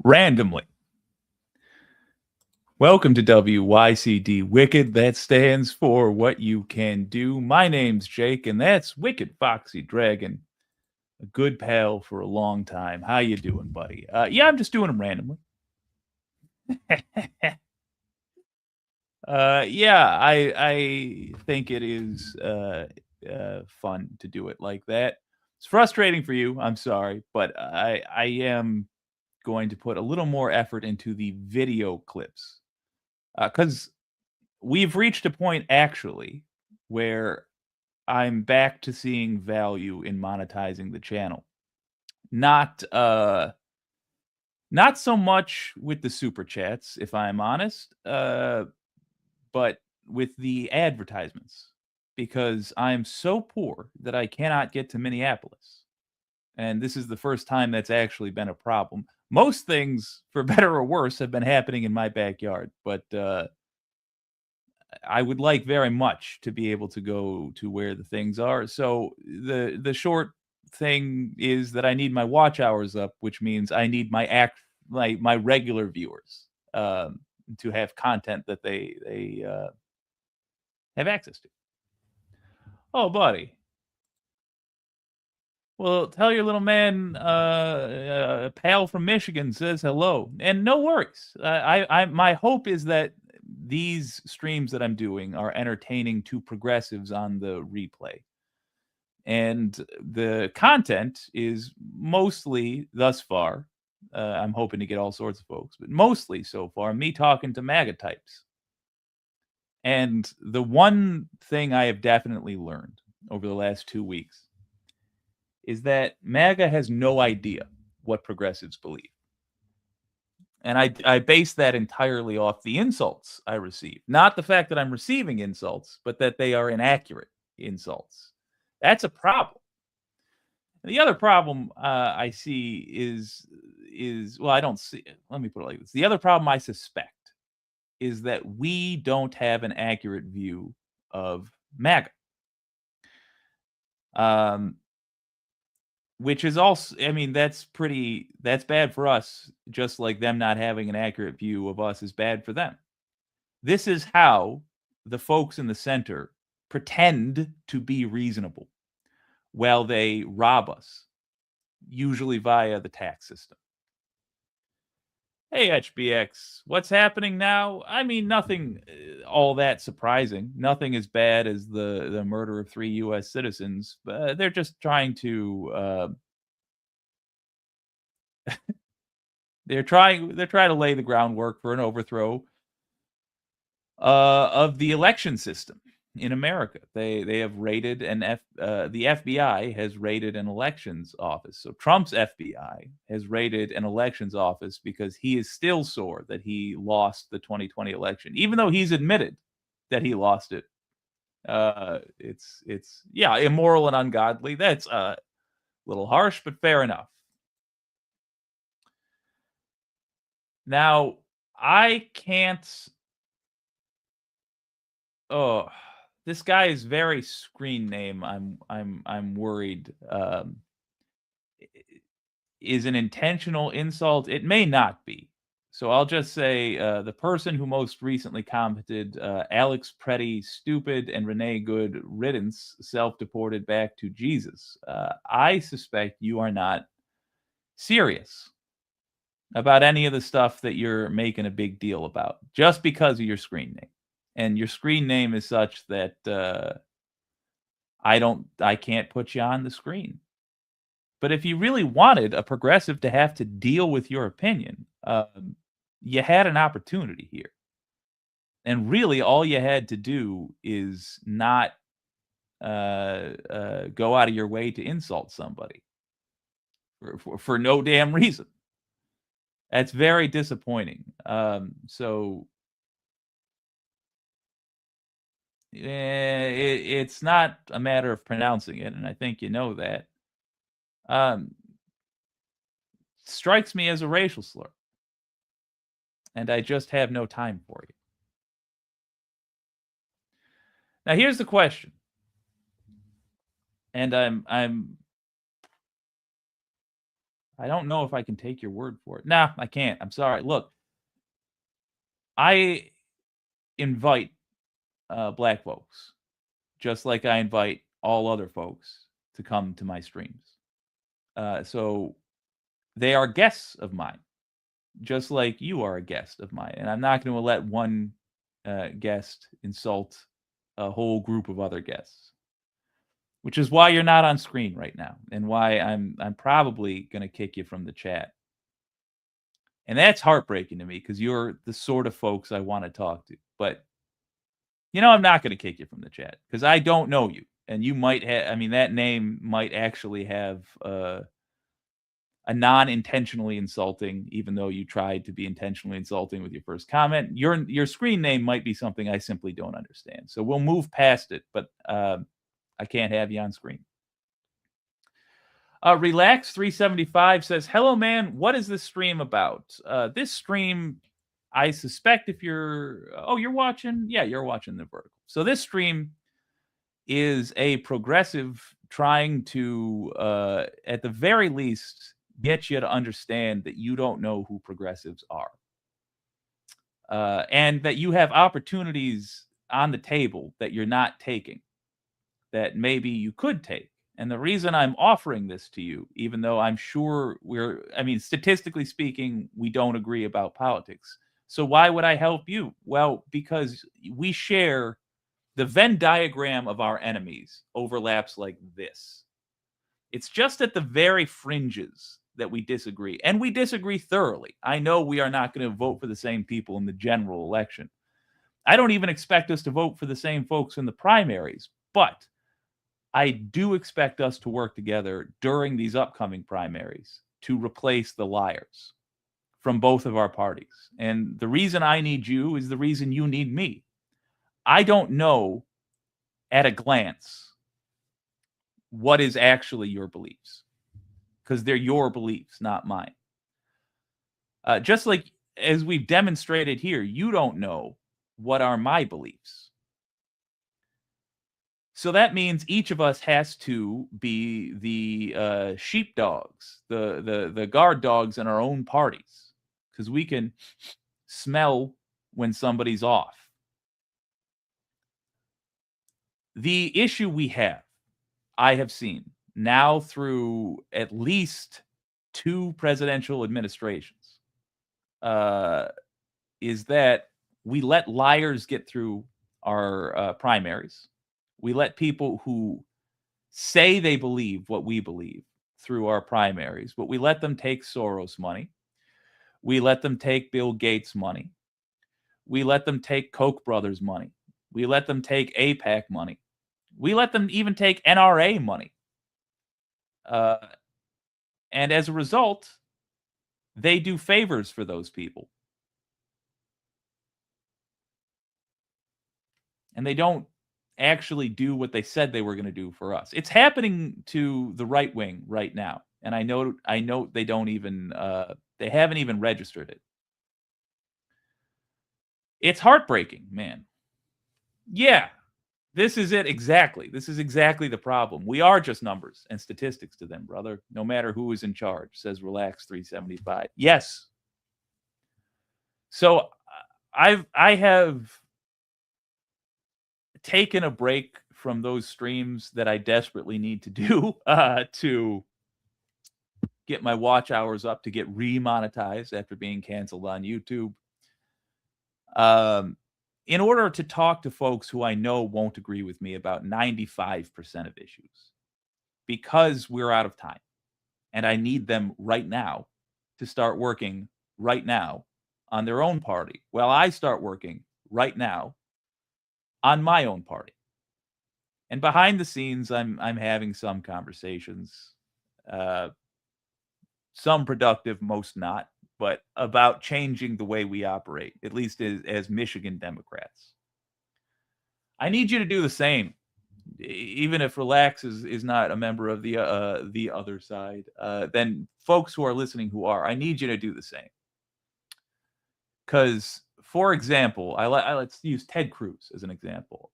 randomly. Welcome to WYCD Wicked. That stands for What You Can Do. My name's Jake, and that's Wicked Foxy Dragon, a good pal for a long time. How you doing, buddy? Yeah, I'm just doing them randomly. Yeah, I think it is fun to do it like that. It's frustrating for you. I'm sorry, but I am going to put a little more effort into the video clips because we've reached a point actually where I'm back to seeing value in monetizing the channel. Not not so much with the super chats, if I'm honest, but with the advertisements because I'm so poor that I cannot get to Minneapolis. And this is the first time that's actually been a problem. Most things, for better or worse, have been happening in my backyard, but I would like very much to be able to go to where the things are. So the short thing is that I need my watch hours up, which means I need my regular viewers to have content that they have access to. Oh, buddy. Well, tell your little man, a pal from Michigan says hello, and no worries. My hope is that these streams that I'm doing are entertaining to progressives on the replay, and the content is mostly thus far. I'm hoping to get all sorts of folks, but mostly so far, me talking to MAGA types. And the one thing I have definitely learned over the last 2 weeks is that MAGA has no idea what progressives believe. And I base that entirely off the insults I receive. Not the fact that I'm receiving insults, but that they are inaccurate insults. That's a problem. And the other problem I see is well, I don't see it. Let me put it like this. The other problem I suspect is that we don't have an accurate view of MAGA. Which is also, I mean, that's bad for us, just like them not having an accurate view of us is bad for them. This is how the folks in the center pretend to be reasonable while they rob us, usually via the tax system. Hey, HBX, what's happening now? I mean, nothing all that surprising. Nothing as bad as the murder of 3 U.S. citizens. They're just trying to they're trying to lay the groundwork for an overthrow of the election system in America. They have raided the FBI has raided an elections office. So Trump's FBI has raided an elections office because he is still sore that he lost the 2020 election, even though he's admitted that he lost it. It's yeah, immoral and ungodly. That's a little harsh, but fair enough. Now, I can't Oh, this guy's very screen name, I'm worried, is an intentional insult. It may not be. So I'll just say, the person who most recently commented, "Alex Pretty stupid and Renee Good riddance, self-deported back to Jesus." I suspect you are not serious about any of the stuff that you're making a big deal about just because of your screen name. And your screen name is such that, I can't put you on the screen. But if you really wanted a progressive to have to deal with your opinion, you had an opportunity here. And really all you had to do is not, go out of your way to insult somebody for no damn reason. That's very disappointing. So, it's not a matter of pronouncing it, and I think you know that. Um, Strikes me as a racial slur, and I just have no time for you. Now here's the question, and I don't know if I can take your word for it. Nah, I can't. I'm sorry. Look, I invite black folks, just like I invite all other folks to come to my streams. So they are guests of mine, just like you are a guest of mine, and I'm not going to let one guest insult a whole group of other guests. Which is why you're not on screen right now, and why I'm probably gonna kick you from the chat. And that's heartbreaking to me because 'cause you're the sort of folks I wanna talk to. But, I'm not gonna kick you from the chat because I don't know you, and you might have. I mean, that name might actually have, a non-intentionally insulting, even though you tried to be intentionally insulting with your first comment. Your screen name might be something I simply don't understand. So we'll move past it, but, I can't have you on screen. Relax 375 says, "Hello, man. What is this stream about? This stream, I suspect if you're, oh, you're watching, yeah, you're watching the vertical. So this stream is a progressive trying to, at the very least, get you to understand that you don't know who progressives are, and that you have opportunities on the table that you're not taking that maybe you could take. And the reason I'm offering this to you, even though I'm sure I mean, statistically speaking, we don't agree about politics. So why would I help you? Well, because we share the Venn diagram of our enemies overlaps like this. It's just at the very fringes that we disagree, and we disagree thoroughly. I know we are not going to vote for the same people in the general election. I don't even expect us to vote for the same folks in the primaries, but I do expect us to work together during these upcoming primaries to replace the liars from both of our parties. And the reason I need you is the reason you need me. I don't know at a glance what is actually your beliefs because they're your beliefs, not mine. Just like as we've demonstrated here, you don't know what are my beliefs. So that means each of us has to be the sheepdogs, the guard dogs in our own parties, because we can smell when somebody's off. The issue we have, I have seen now through at least two presidential administrations, uh, is that we let liars get through our primaries. We let people who say they believe what we believe through our primaries, but we let them take Soros money. We let them take Bill Gates money. We let them take Koch brothers money. We let them take APAC money. We let them even take NRA money. Uh, and as a result, they do favors for those people. And they don't actually do what they said they were going to do for us. It's happening to the right wing right now. And I know they don't even they haven't even registered it. It's heartbreaking, man. Yeah. This is it exactly. This is exactly the problem. We are just numbers and statistics to them, brother. No matter who is in charge, says Relax 375. Yes. So I have taken a break from those streams that I desperately need to do to get my watch hours up to get remonetized after being canceled on YouTube. Um, in order to talk to folks who I know won't agree with me about 95% of issues, because we're out of time and I need them right now to start working right now on their own party. Well, I start working right now on my own party. And behind the scenes, I'm having some conversations, uh, some productive, most not, but about changing the way we operate, at least as Michigan Democrats. I need you to do the same, even if Relax is not a member of the other side. Then folks who are listening who are, I need you to do the same. Because, for example, let's use Ted Cruz as an example.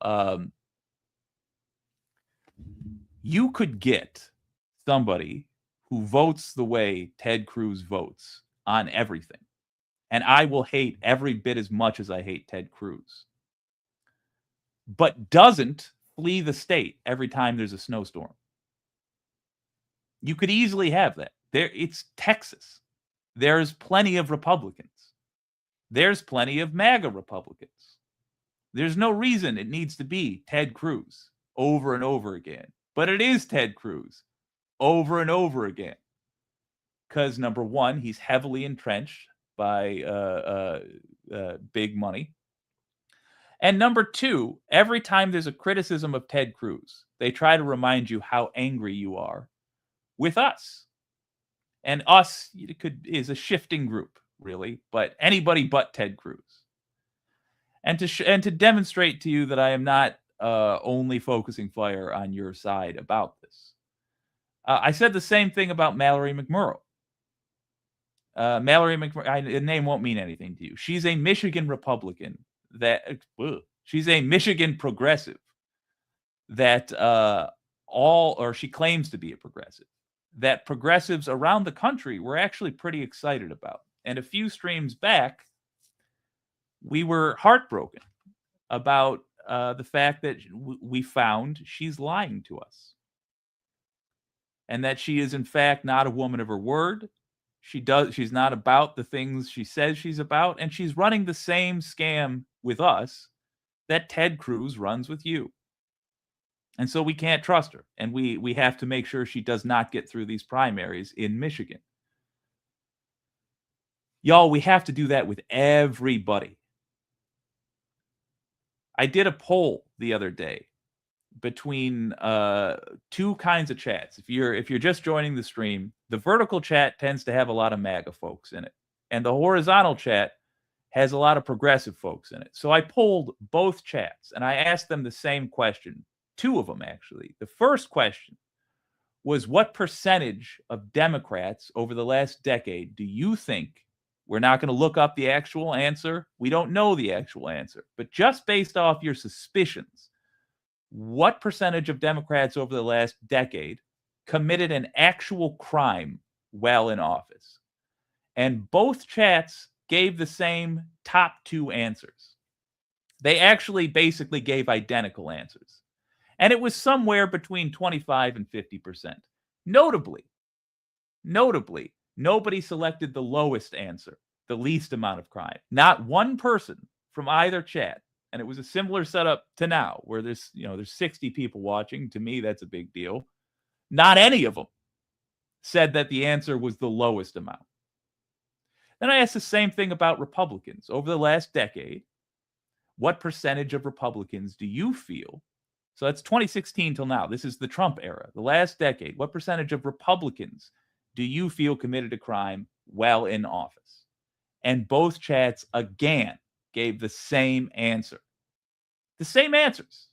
You could get somebody who votes the way Ted Cruz votes on everything. And I will hate every bit as much as I hate Ted Cruz. But doesn't flee the state every time there's a snowstorm. You could easily have that. It's Texas. There's plenty of Republicans. There's plenty of MAGA Republicans. There's no reason it needs to be Ted Cruz over and over again. But it is Ted Cruz over and over again. Because number one, he's heavily entrenched by big money. And number two, every time there's a criticism of Ted Cruz, they try to remind you how angry you are with us. And us is a shifting group, really, but anybody but Ted Cruz. And to demonstrate to you that I am not only focusing fire on your side about this. I said the same thing about Mallory McMurrow. Mallory McMurrow, the name won't mean anything to you. She's a Michigan Republican she's a Michigan progressive that she claims to be a progressive, that progressives around the country were actually pretty excited about. And a few streams back, we were heartbroken about the fact that we found she's lying to us. And that she is in fact not a woman of her word. She's not about the things she says she's about, and she's running the same scam with us that Ted Cruz runs with you. And so we can't trust her, and we have to make sure she does not get through these primaries in Michigan. Y'all, we have to do that with everybody. I did a poll the other day between two kinds of chats. If you're just joining the stream, the vertical chat tends to have a lot of MAGA folks in it, and the horizontal chat has a lot of progressive folks in it. So I polled both chats and I asked them the same question, two of them actually. The first question was, what percentage of Democrats over the last decade do you think — we're not going to look up the actual answer, we don't know the actual answer, but just based off your suspicions, what percentage of Democrats over the last decade committed an actual crime while in office? And both chats gave the same top two answers. They actually basically gave identical answers. And it was somewhere between 25 and 50%. Notably, nobody selected the lowest answer, the least amount of crime. Not one person from either chat, and it was a similar setup to now, where there's 60 people watching. To me, that's a big deal. Not any of them said that the answer was the lowest amount. Then I asked the same thing about Republicans. Over the last decade, what percentage of Republicans do you feel? So that's 2016 till now. This is the Trump era. The last decade, what percentage of Republicans do you feel committed a crime while in office? And both chats again gave the same answer. The same answers.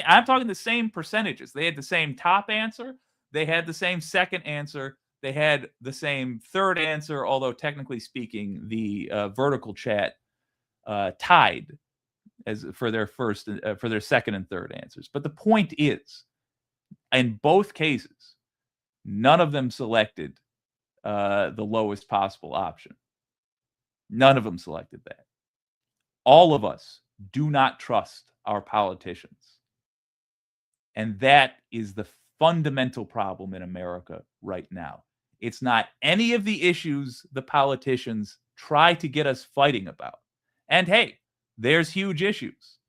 I'm talking the same percentages. They had the same top answer. They had the same second answer. They had the same third answer, although technically speaking, the vertical chat tied as for their second and third answers. But the point is, in both cases, none of them selected the lowest possible option. None of them selected that. All of us do not trust our politicians. And that is the fundamental problem in America right now. It's not any of the issues the politicians try to get us fighting about. And hey, there's huge issues.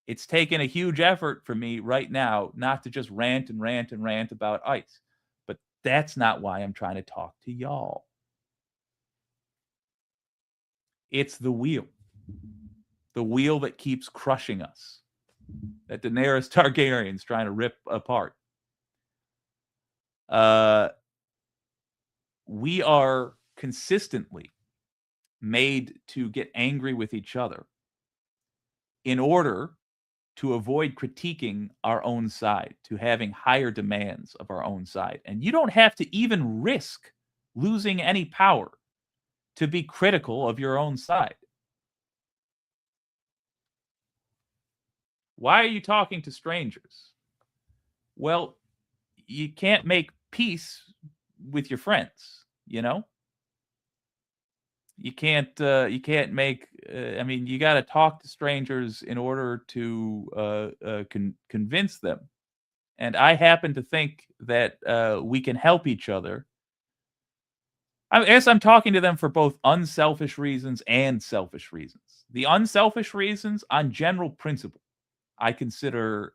It's taken a huge effort for me right now not to just rant and rant and rant about ICE. But that's not why I'm trying to talk to y'all. It's the wheel that keeps crushing us, that Daenerys Targaryen's trying to rip apart. We are consistently made to get angry with each other in order to avoid critiquing our own side, to having higher demands of our own side. And you don't have to even risk losing any power to be critical of your own side. Why are you talking to strangers? Well, you can't make peace with your friends, you know? You can't make you got to talk to strangers in order to convince them. And I happen to think that we can help each other. I guess I'm talking to them for both unselfish reasons and selfish reasons. The unselfish reasons, on general principle, I consider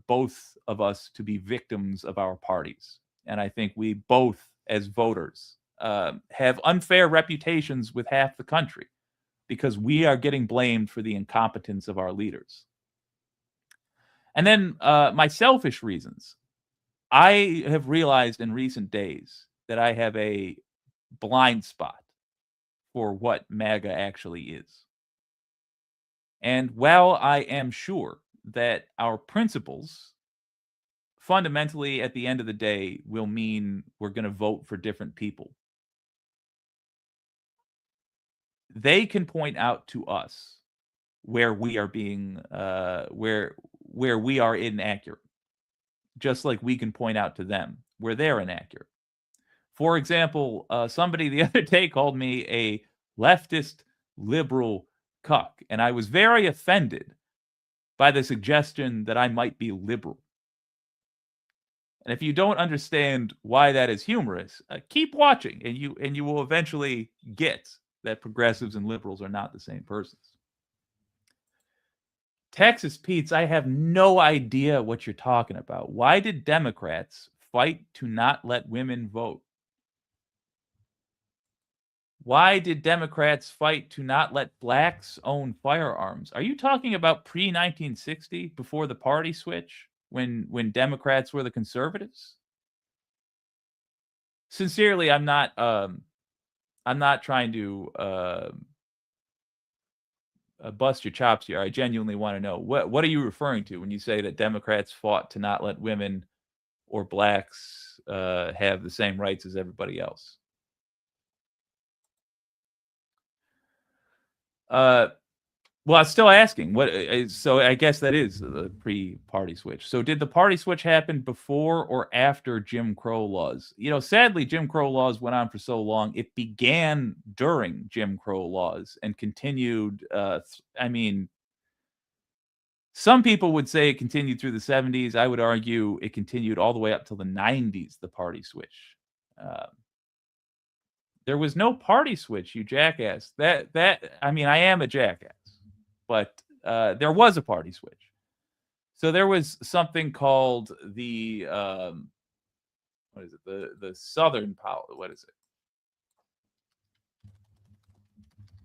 both of us to be victims of our parties. And I think we both, as voters, have unfair reputations with half the country because we are getting blamed for the incompetence of our leaders. And then my selfish reasons. I have realized in recent days that I have a blind spot for what MAGA actually is. And while I am sure that our principles fundamentally at the end of the day will mean we're going to vote for different people, they can point out to us where we are being where we are inaccurate, just like we can point out to them where they're inaccurate. For example, somebody the other day called me a leftist liberal cuck, and I was very offended by the suggestion that I might be liberal. And if you don't understand why that is humorous, keep watching, and you will eventually get that progressives and liberals are not the same persons. Texas Pete's, I have no idea what you're talking about. Why did Democrats fight to not let women vote? Why did Democrats fight to not let blacks own firearms? Are you talking about pre-1960, before the party switch, when Democrats were the conservatives? Sincerely, I'm not trying to bust your chops here. I genuinely want to know what are you referring to when you say that Democrats fought to not let women or blacks have the same rights as everybody else? Well, I was still asking. So I guess that is the pre-party switch. So did the party switch happen before or after Jim Crow laws? Sadly, Jim Crow laws went on for so long. It began during Jim Crow laws and continued. Some people would say it continued through the 70s. I would argue it continued all the way up till the 90s, the party switch. There was no party switch, you jackass. I mean, I am a jackass, but there was a party switch. So there was something called the what is it? The Southern Power. What is it?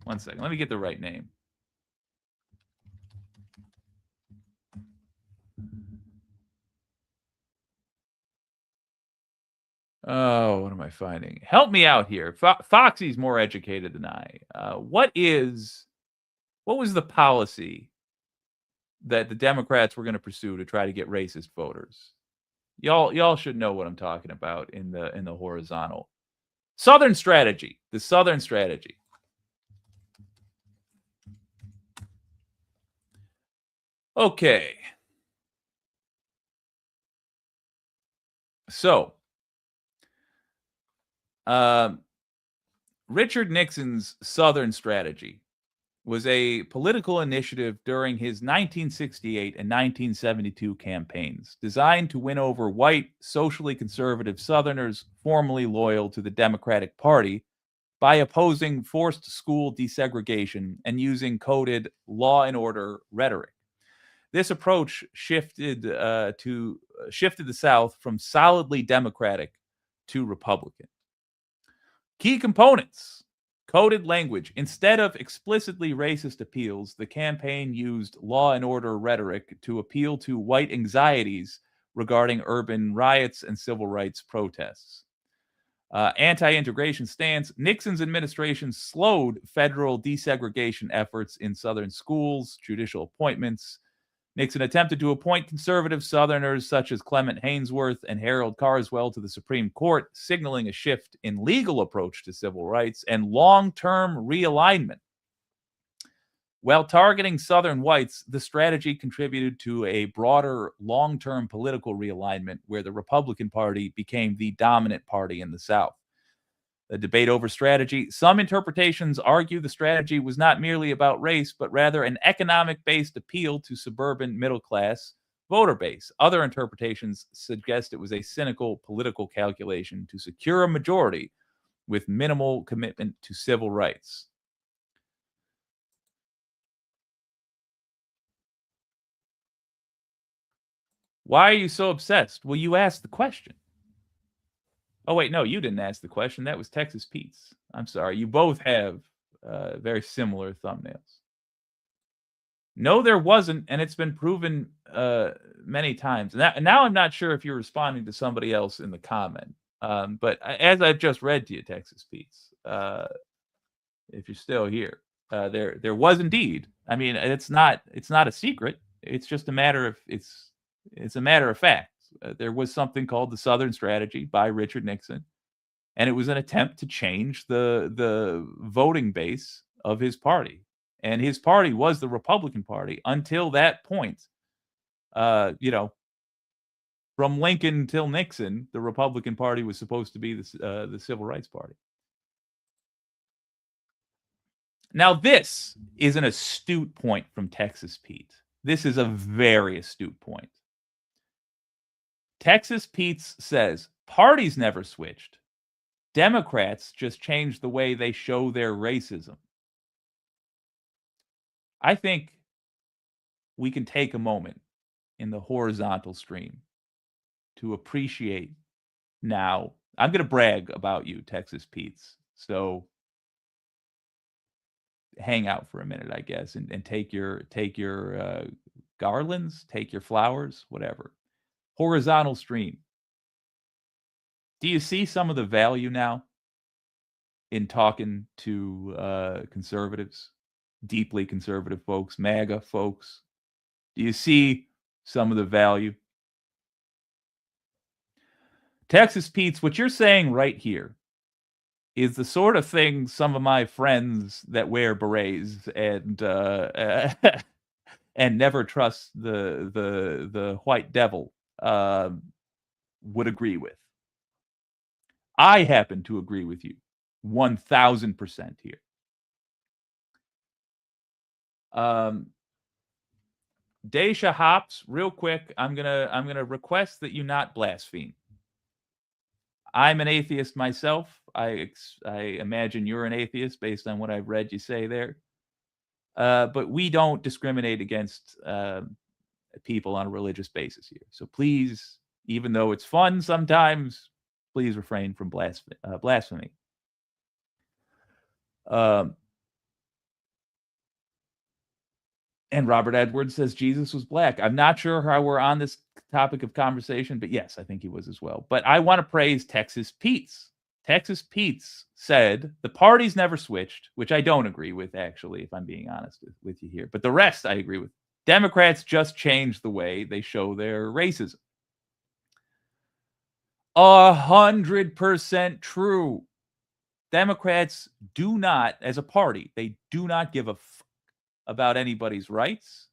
One second. Let me get the right name. Oh, what am I finding? Help me out here. Foxy's more educated than I. What was the policy that the Democrats were going to pursue to try to get racist voters? Y'all should know what I'm talking about in the horizontal. Southern strategy. The Southern strategy. Okay. So, Richard Nixon's Southern strategy was a political initiative during his 1968 and 1972 campaigns designed to win over white, socially conservative Southerners formerly loyal to the Democratic Party by opposing forced school desegregation and using coded law and order rhetoric. This approach shifted the South from solidly Democratic to Republican. Key components: coded language. Instead of explicitly racist appeals, the campaign used law and order rhetoric to appeal to white anxieties regarding urban riots and civil rights protests. Anti-integration stance. Nixon's administration slowed federal desegregation efforts in Southern schools, judicial appointments. Nixon attempted to appoint conservative Southerners such as Clement Haynsworth and Harold Carswell to the Supreme Court, signaling a shift in legal approach to civil rights and long-term realignment. While targeting Southern whites, the strategy contributed to a broader long-term political realignment where the Republican Party became the dominant party in the South. A debate over strategy. Some interpretations argue the strategy was not merely about race, but rather an economic-based appeal to suburban middle-class voter base. Other interpretations suggest it was a cynical political calculation to secure a majority with minimal commitment to civil rights. Why are you so obsessed? Well, you asked the question. Oh, wait, no, you didn't ask the question. That was Texas Pete's. I'm sorry. You both have very similar thumbnails. No, there wasn't, and it's been proven many times. Now I'm not sure if you're responding to somebody else in the comment, but as I've just read to you, Texas Pete's, if you're still here, there was indeed. I mean, it's not a secret. It's just a matter of it's a matter of fact. There was something called the Southern Strategy by Richard Nixon, and it was an attempt to change the voting base of his party. And his party was the Republican Party until that point. You know, from Lincoln till Nixon, the Republican Party was supposed to be the Civil Rights Party. Now, this is an astute point from Texas Pete. This is a very astute point. Texas Pete says parties never switched. Democrats just changed the way they show their racism. I think we can take a moment in the horizontal stream to appreciate now. I'm going to brag about you, Texas Pete's. So hang out for a minute, I guess, and take your garlands, take your flowers, whatever. Horizontal stream. Do you see some of the value now in talking to conservatives, deeply conservative folks, MAGA folks? Do you see some of the value? Texas Pete's, what you're saying right here is the sort of thing some of my friends that wear berets and and never trust the white devil would agree with. I happen to agree with you 1,000% here. Daisha Hops, real quick, I'm gonna request that you not blaspheme. I'm an atheist myself. I imagine you're an atheist based on what I've read you say there. But we don't discriminate against people on a religious basis here. So please, even though it's fun sometimes, please refrain from blasphemy. Um, and Robert Edwards says Jesus was black. I'm not sure how we're on this topic of conversation, but yes, I think he was as well. But I want to praise Texas Pete's. Texas Pete's said the parties never switched, which I don't agree with, actually, if I'm being honest with you here. But the rest I agree with. Democrats just changed the way they show their racism. 100% true. Democrats do not, as a party, they do not give a fuck about anybody's rights.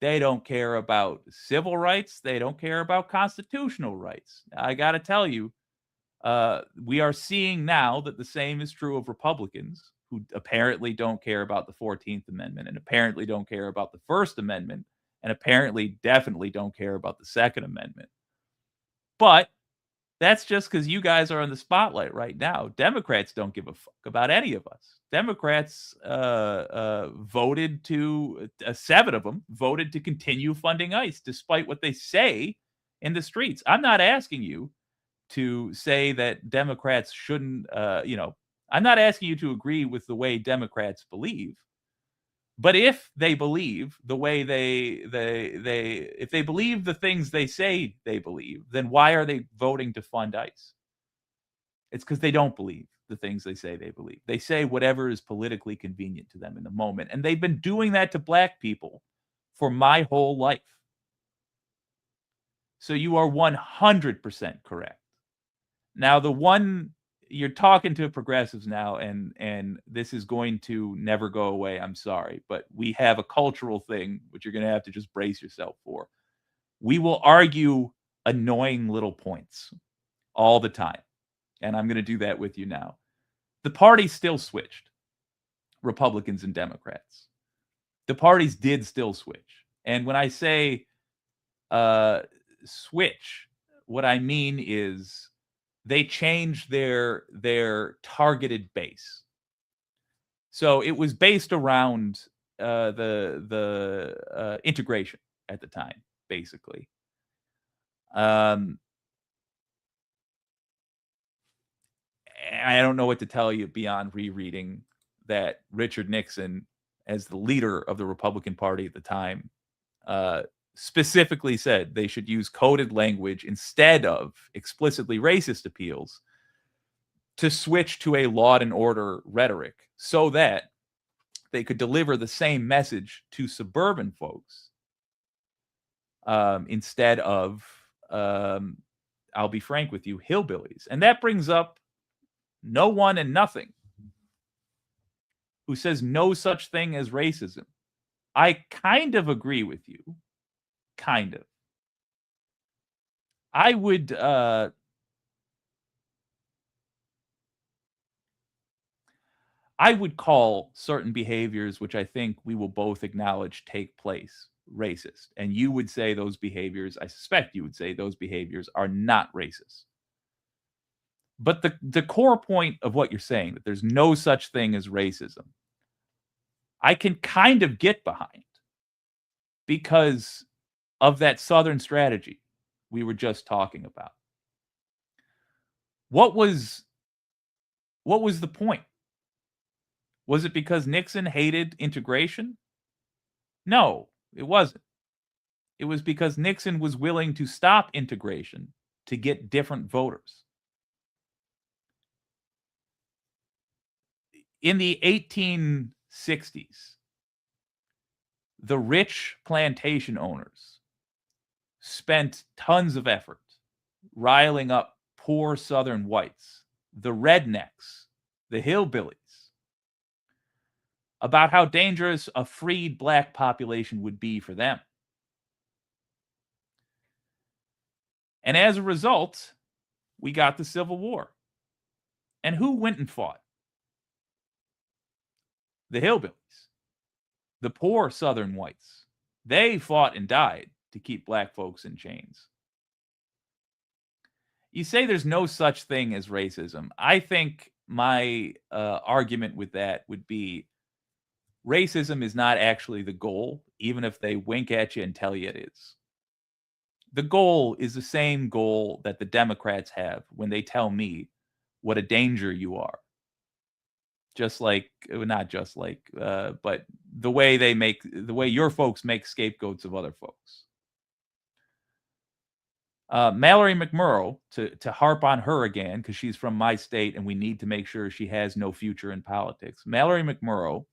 They don't care about civil rights. They don't care about constitutional rights. I got to tell you, we are seeing now that the same is true of Republicans who apparently don't care about the 14th Amendment and apparently don't care about the First Amendment and apparently definitely don't care about the Second Amendment. But that's just because you guys are in the spotlight right now. Democrats don't give a fuck about any of us. Democrats voted to, 7 of them voted to continue funding ICE, despite what they say in the streets. I'm not asking you to say that Democrats shouldn't, I'm not asking you to agree with the way Democrats believe. But if they believe the way if they believe the things they say they believe, then why are they voting to fund ICE? It's because they don't believe the things they say they believe. They say whatever is politically convenient to them in the moment. And they've been doing that to black people for my whole life. So you are 100% correct. Now, the one you're talking to progressives now, and this is going to never go away. I'm sorry, but we have a cultural thing which you're going to have to just brace yourself for. We will argue annoying little points all the time, and I'm going to do that with you now. The party still switched, Republicans and Democrats. The parties did still switch, and when I say switch, what I mean is they changed their targeted base. So it was based around the integration at the time, basically. I don't know what to tell you beyond rereading that Richard Nixon, as the leader of the Republican Party at the time, specifically said they should use coded language instead of explicitly racist appeals to switch to a law and order rhetoric so that they could deliver the same message to suburban folks instead of, I'll be frank with you, hillbillies. And that brings up no one and nothing who says no such thing as racism. I kind of agree with you. Kind of. I would call certain behaviors, which I think we will both acknowledge take place, racist. And you would say those behaviors, I suspect you would say those behaviors are not racist. But the core point of what you're saying, that there's no such thing as racism, I can kind of get behind because of that Southern strategy we were just talking about. What was the point? Was it because Nixon hated integration? No, it wasn't. It was because Nixon was willing to stop integration to get different voters. In the 1860s, the rich plantation owners spent tons of effort riling up poor Southern whites, the rednecks, the hillbillies, about how dangerous a freed black population would be for them. And as a result, we got the Civil War. And who went and fought? The hillbillies, the poor Southern whites. They fought and died to keep black folks in chains. You say there's no such thing as racism. I think my argument with that would be racism is not actually the goal, even if they wink at you and tell you it is. The goal is the same goal that the Democrats have when they tell me what a danger you are. Just like, not just like, but the way your folks make scapegoats of other folks. Mallory McMurrow, to harp on her again, because she's from my state and we need to make sure she has no future in politics. Mallory McMurrow,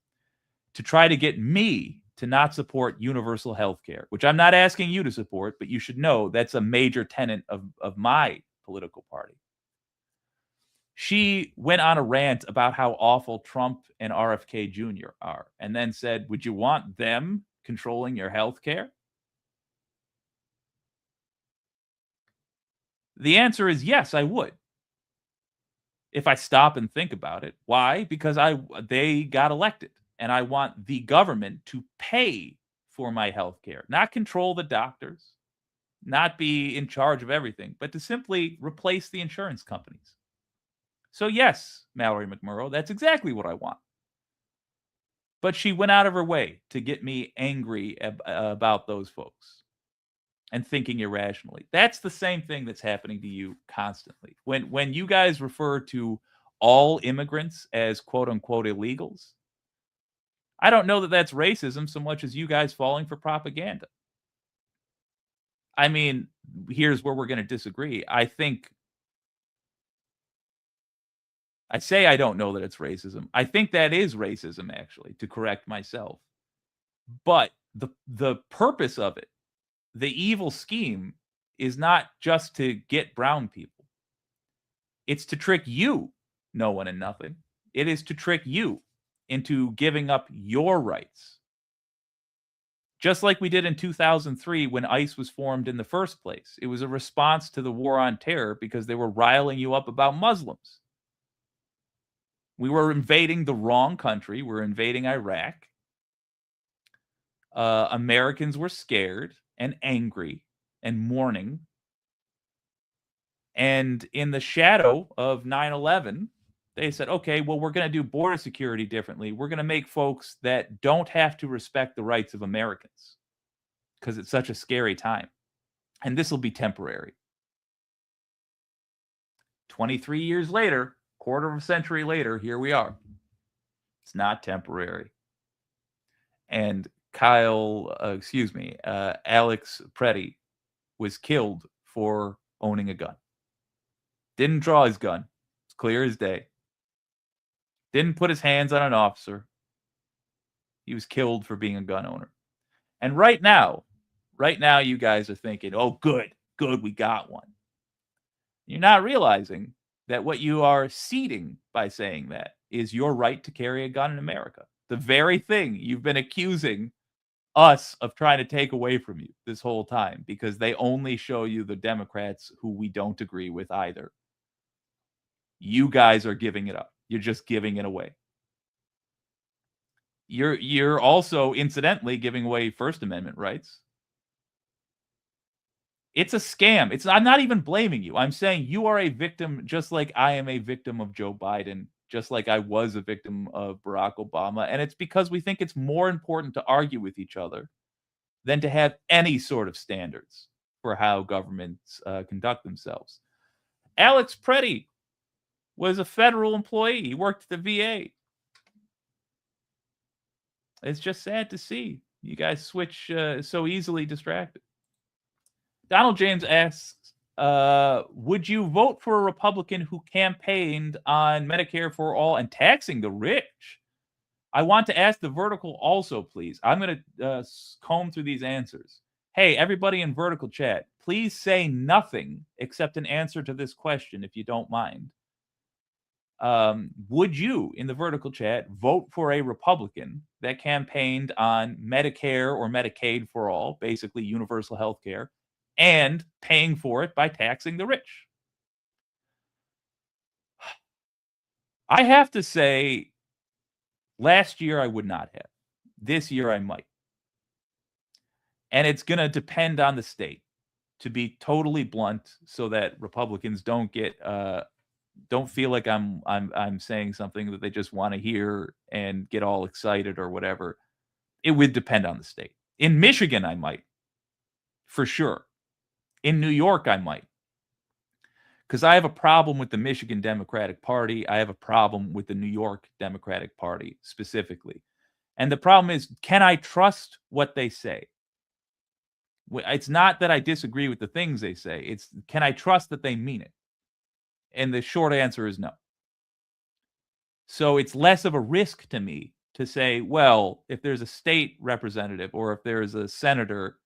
to try to get me to not support universal health care, which I'm not asking you to support, but you should know that's a major tenet of my political party. She went on a rant about how awful Trump and RFK Jr. are, and then said, would you want them controlling your health care? The answer is yes, I would. If I stop and think about it. Why? Because they got elected, and I want the government to pay for my health care, not control the doctors, not be in charge of everything, but to simply replace the insurance companies. So yes, Mallory McMurrow, that's exactly what I want. But she went out of her way to get me angry about those folks and thinking irrationally. That's the same thing that's happening to you constantly. When you guys refer to all immigrants as quote unquote illegals, I don't know that that's racism so much as you guys falling for propaganda. I mean, here's where we're going to disagree. I say I don't know that it's racism. I think that is racism, actually, to correct myself. But the purpose of it, the evil scheme, is not just to get brown people. It's to trick you, no one and nothing. It is to trick you into giving up your rights. Just like we did in 2003 when ICE was formed in the first place. It was a response to the war on terror because they were riling you up about Muslims. We were invading the wrong country. We were invading Iraq. Americans were scared and angry and mourning. And in the shadow of 9/11, they said, okay, well, we're going to do border security differently. We're going to make folks that don't have to respect the rights of Americans because it's such a scary time. And this will be temporary. 23 years later, quarter of a century later, here we are. It's not temporary. And Alex Preddy was killed for owning a gun. Didn't draw his gun. It's clear as day. Didn't put his hands on an officer. He was killed for being a gun owner. And right now, you guys are thinking, oh, good, we got one. You're not realizing that what you are ceding by saying that is your right to carry a gun in America. The very thing you've been accusing us of trying to take away from you this whole time, because they only show you the Democrats who we don't agree with either. You guys are giving it up. You're just giving it away. You're also incidentally giving away First Amendment rights. It's a scam. I'm not even blaming you. I'm saying you are a victim, just like I am a victim of Joe Biden, just like I was a victim of Barack Obama. And it's because we think it's more important to argue with each other than to have any sort of standards for how governments conduct themselves. Alex Preddy was a federal employee. He worked at the VA. It's just sad to see you guys switch so easily distracted. Donald James asks, would you vote for a Republican who campaigned on Medicare for all and taxing the rich? I want to ask the vertical also, please. I'm going to comb through these answers. Hey, everybody in vertical chat, please say nothing except an answer to this question, if you don't mind. Would you, in the vertical chat, vote for a Republican that campaigned on Medicare or Medicaid for all, basically universal health care, and paying for it by taxing the rich? I have to say, last year I would not have. This year I might. And it's going to depend on the state. to be totally blunt so that Republicans don't feel like I'm saying something that they just wanna hear and get all excited or whatever. It would depend on the state. In Michigan, I might, for sure. In New York, I might, because I have a problem with the Michigan Democratic Party. I have a problem with the New York Democratic Party specifically. And the problem is, can I trust what they say? It's not that I disagree with the things they say. It's, can I trust that they mean it? And the short answer is no. So it's less of a risk to me to say, well, if there's a state representative or if there's a senator,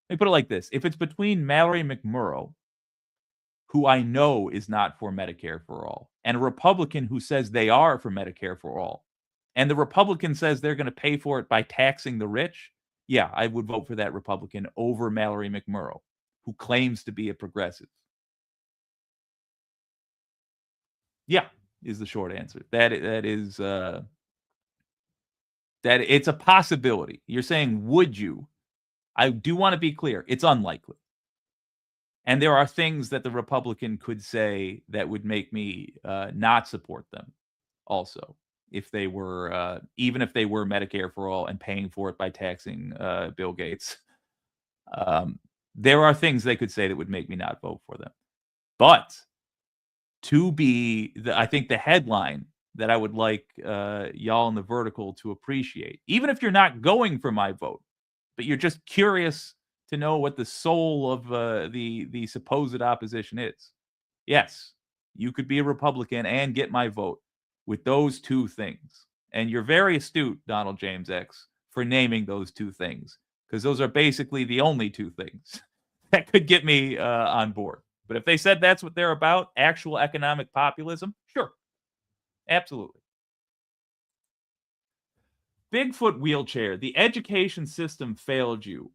let me put it like this. If it's between Mallory McMurrow, who I know is not for Medicare for all, and a Republican who says they are for Medicare for all, and the Republican says they're going to pay for it by taxing the rich, yeah, I would vote for that Republican over Mallory McMurrow, who claims to be a progressive. Yeah, is the short answer. That it's a possibility. You're saying, would you? I do want to be clear. It's unlikely. And there are things that the Republican could say that would make me not support them also, if they were, even if they were Medicare for all and paying for it by taxing Bill Gates. Um, there are things they could say that would make me not vote for them. But to be, I think the headline that I would like y'all in the vertical to appreciate, even if you're not going for my vote, but you're just curious to know what the soul of the supposed opposition is. Yes, you could be a Republican and get my vote with those two things. And you're very astute, Donald James X, for naming those two things, because those are basically the only two things that could get me on board. But if they said that's what they're about, actual economic populism, sure, absolutely. Bigfoot wheelchair. The education system failed you.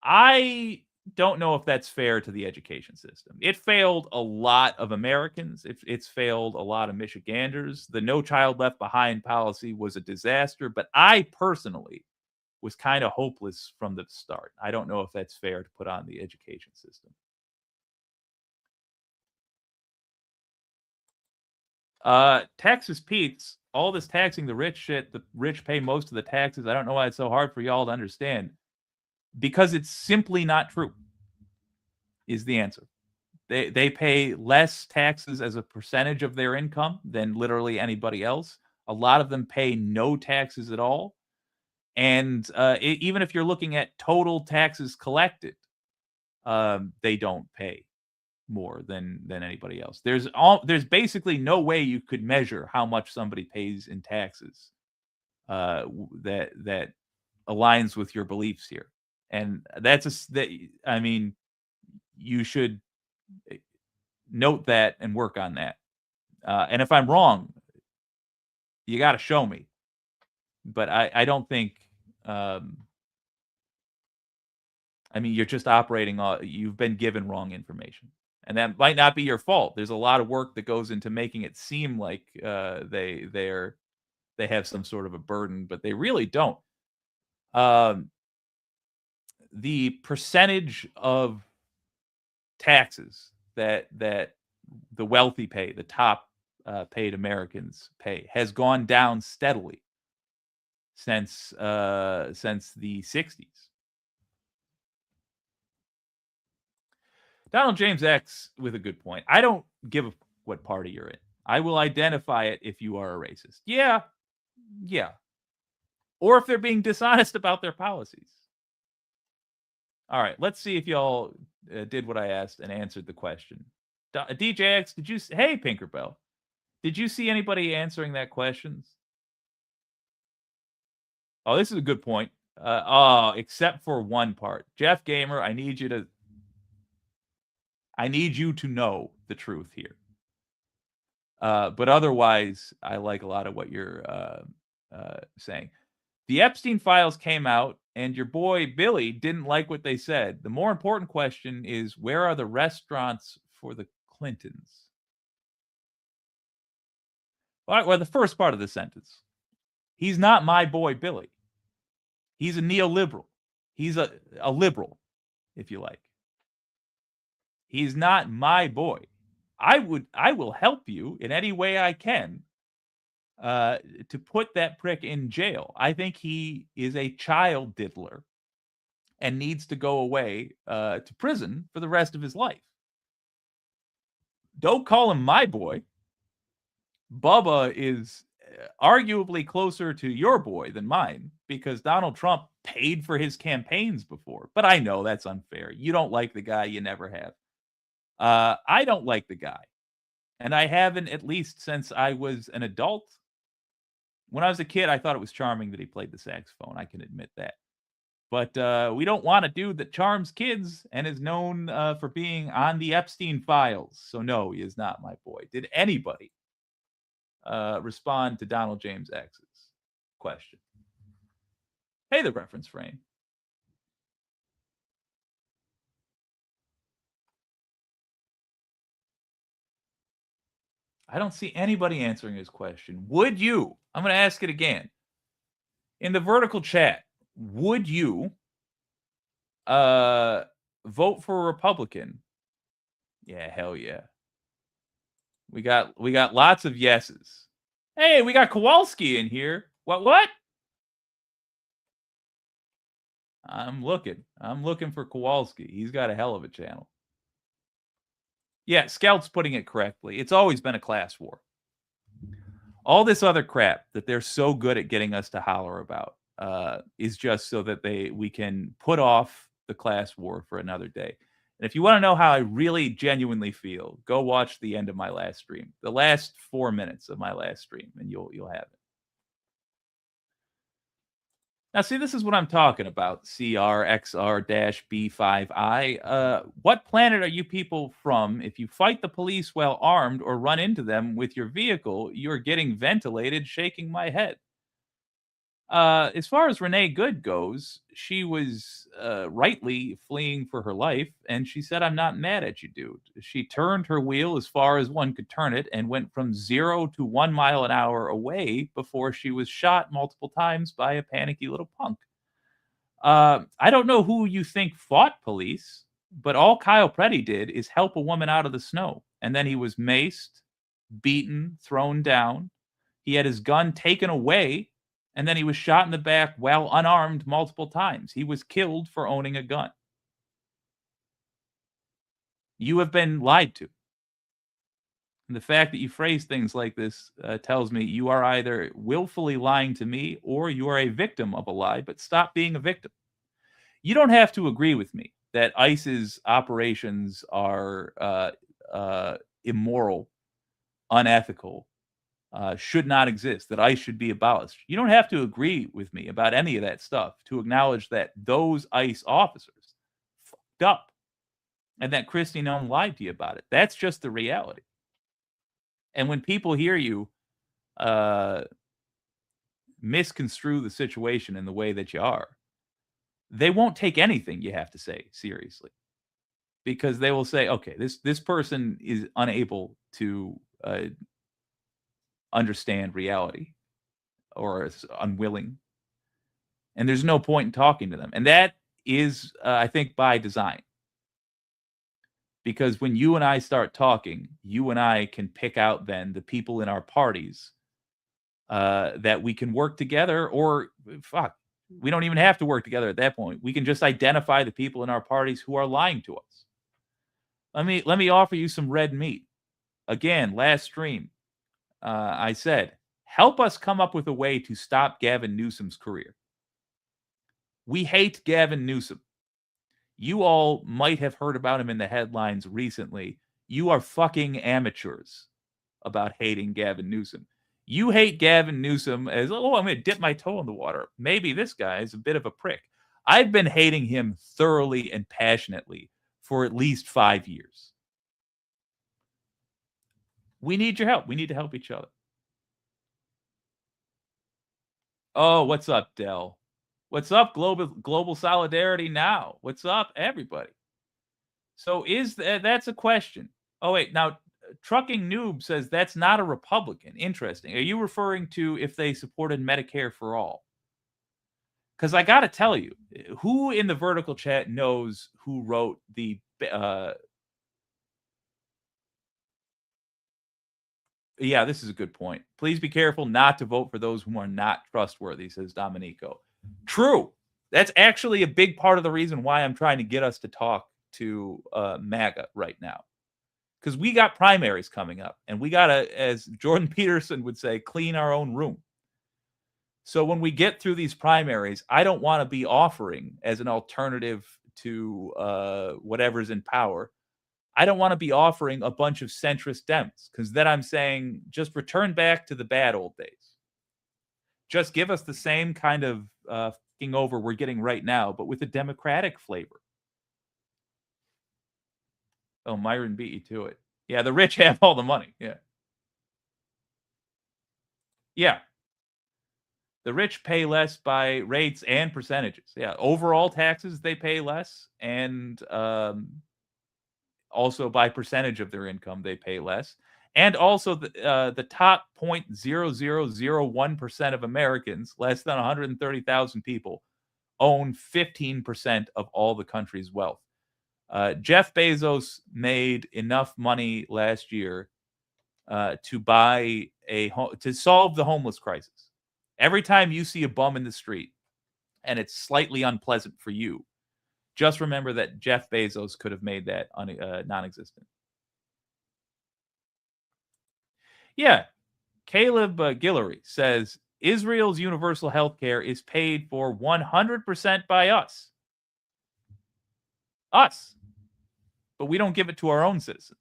I don't know if that's fair to the education system. It failed a lot of Americans. It's failed a lot of Michiganders. The No Child Left Behind policy was a disaster, but I personally was kind of hopeless from the start. I don't know if that's fair to put on the education system. Texas Pete's, all this taxing the rich shit, the rich pay most of the taxes. I don't know why it's so hard for y'all to understand. Because it's simply not true, is the answer. They pay less taxes as a percentage of their income than literally anybody else. A lot of them pay no taxes at all. And even if you're looking at total taxes collected, they don't pay more than anybody else. There's basically no way you could measure how much somebody pays in taxes that aligns with your beliefs here. And I mean, you should note that and work on that. And if I'm wrong, you got to show me. But I don't think. I mean, you're just operating. You've been given wrong information, and that might not be your fault. There's a lot of work that goes into making it seem like they have some sort of a burden, but they really don't. Um, the percentage of taxes that the wealthy pay, the top paid Americans pay, has gone down steadily since the 60s. Donald James X with a good point. I don't give a what party you're in. I will identify it if you are a racist. Yeah, yeah. Or if they're being dishonest about their policies. All right, let's see if y'all did what I asked and answered the question. DJX, did you? Hey, Pinkerbell, did you see anybody answering that questions? Oh, this is a good point. Except for one part, Jeff Gamer, I need you to know the truth here. But otherwise, I like a lot of what you're saying. The Epstein files came out, and your boy Billy didn't like what they said. The more important question is, where are the restaurants for the Clintons? Well, the first part of the sentence. He's not my boy Billy. He's a neoliberal. He's a liberal, if you like. He's not my boy. I will help you in any way I can to put that prick in jail. I think he is a child diddler and needs to go away to prison for the rest of his life. Don't call him my boy. Bubba is arguably closer to your boy than mine because Donald Trump paid for his campaigns before. But I know that's unfair. You don't like the guy, you never have. I don't like the guy. And I haven't at least since I was an adult. When I was a kid, I thought it was charming that he played the saxophone. I can admit that. But we don't want a dude that charms kids and is known for being on the Epstein files. So no, he is not my boy. Did anybody respond to Donald James X's question? Hey, the reference frame. I don't see anybody answering his question. Would you? I'm going to ask it again. In the vertical chat, would you vote for a Republican? Yeah, hell yeah. We got lots of yeses. Hey, we got Kowalski in here. What? I'm looking for Kowalski. He's got a hell of a channel. Yeah, Scout's putting it correctly. It's always been a class war. All this other crap that they're so good at getting us to holler about is just so that we can put off the class war for another day. And if you want to know how I really genuinely feel, go watch the end of my last stream, the last 4 minutes of my last stream, and you'll have it. Now, see, this is what I'm talking about. CRXR-B5I. What planet are you people from? If you fight the police while armed or run into them with your vehicle, you're getting ventilated, shaking my head. As far as Renee Good goes, she was rightly fleeing for her life, and she said, "I'm not mad at you, dude." She turned her wheel as far as one could turn it and went from 0 to 1 mile an hour away before she was shot multiple times by a panicky little punk. I don't know who you think fought police, but all Kyle Preddy did is help a woman out of the snow, and then he was maced, beaten, thrown down. He had his gun taken away, and then he was shot in the back while unarmed multiple times. He was killed for owning a gun. You have been lied to. And the fact that you phrase things like this tells me you are either willfully lying to me or you are a victim of a lie, but stop being a victim. You don't have to agree with me that ICE's operations are immoral, unethical, should not exist, that ICE should be abolished. You don't have to agree with me about any of that stuff to acknowledge that those ICE officers fucked up and that Kristi Noem lied to you about it. That's just the reality. And when people hear you misconstrue the situation in the way that you are, they won't take anything you have to say seriously, because they will say, okay, this person is unable to understand reality or is unwilling, and there's no point in talking to them. And that is, I think, by design. Because when you and I start talking, you and I can pick out then the people in our parties that we can work together, or fuck, we don't even have to work together at that point. We can just identify the people in our parties who are lying to us. Let me offer you some red meat. Again, last stream, I said, help us come up with a way to stop Gavin Newsom's career. We hate Gavin Newsom. You all might have heard about him in the headlines recently. You are fucking amateurs about hating Gavin Newsom. You hate Gavin Newsom as, oh, I'm going to dip my toe in the water. Maybe this guy is a bit of a prick. I've been hating him thoroughly and passionately for at least 5 years. We need your help. We need to help each other. Oh, what's up, Dell? What's up, global solidarity now? What's up, everybody? So that's a question. Oh, wait, now Trucking Noob says that's not a Republican. Interesting. Are you referring to if they supported Medicare for all? Because I got to tell you, who in the vertical chat knows who wrote the Yeah, this is a good point. Please be careful not to vote for those who are not trustworthy, says Domenico. True. That's actually a big part of the reason why I'm trying to get us to talk to MAGA right now. Because we got primaries coming up, and we got to, as Jordan Peterson would say, clean our own room. So when we get through these primaries, I don't want to be offering as an alternative to whatever's in power. I don't want to be offering a bunch of centrist Dems because then I'm saying just return back to the bad old days. Just give us the same kind of fucking over we're getting right now, but with a Democratic flavor. Oh, Myron beat you to it. Yeah, the rich have all the money. Yeah. Yeah. The rich pay less by rates and percentages. Yeah. Overall taxes, they pay less. And also by percentage of their income, they pay less. And also the top 0.0001% of Americans, less than 130,000 people, own 15% of all the country's wealth. Jeff Bezos made enough money last year to buy to solve the homeless crisis. Every time you see a bum in the street and it's slightly unpleasant for you, just remember that Jeff Bezos could have made that non-existent. Yeah, Caleb Guillory says Israel's universal health care is paid for 100% by us. Us. But we don't give it to our own citizens.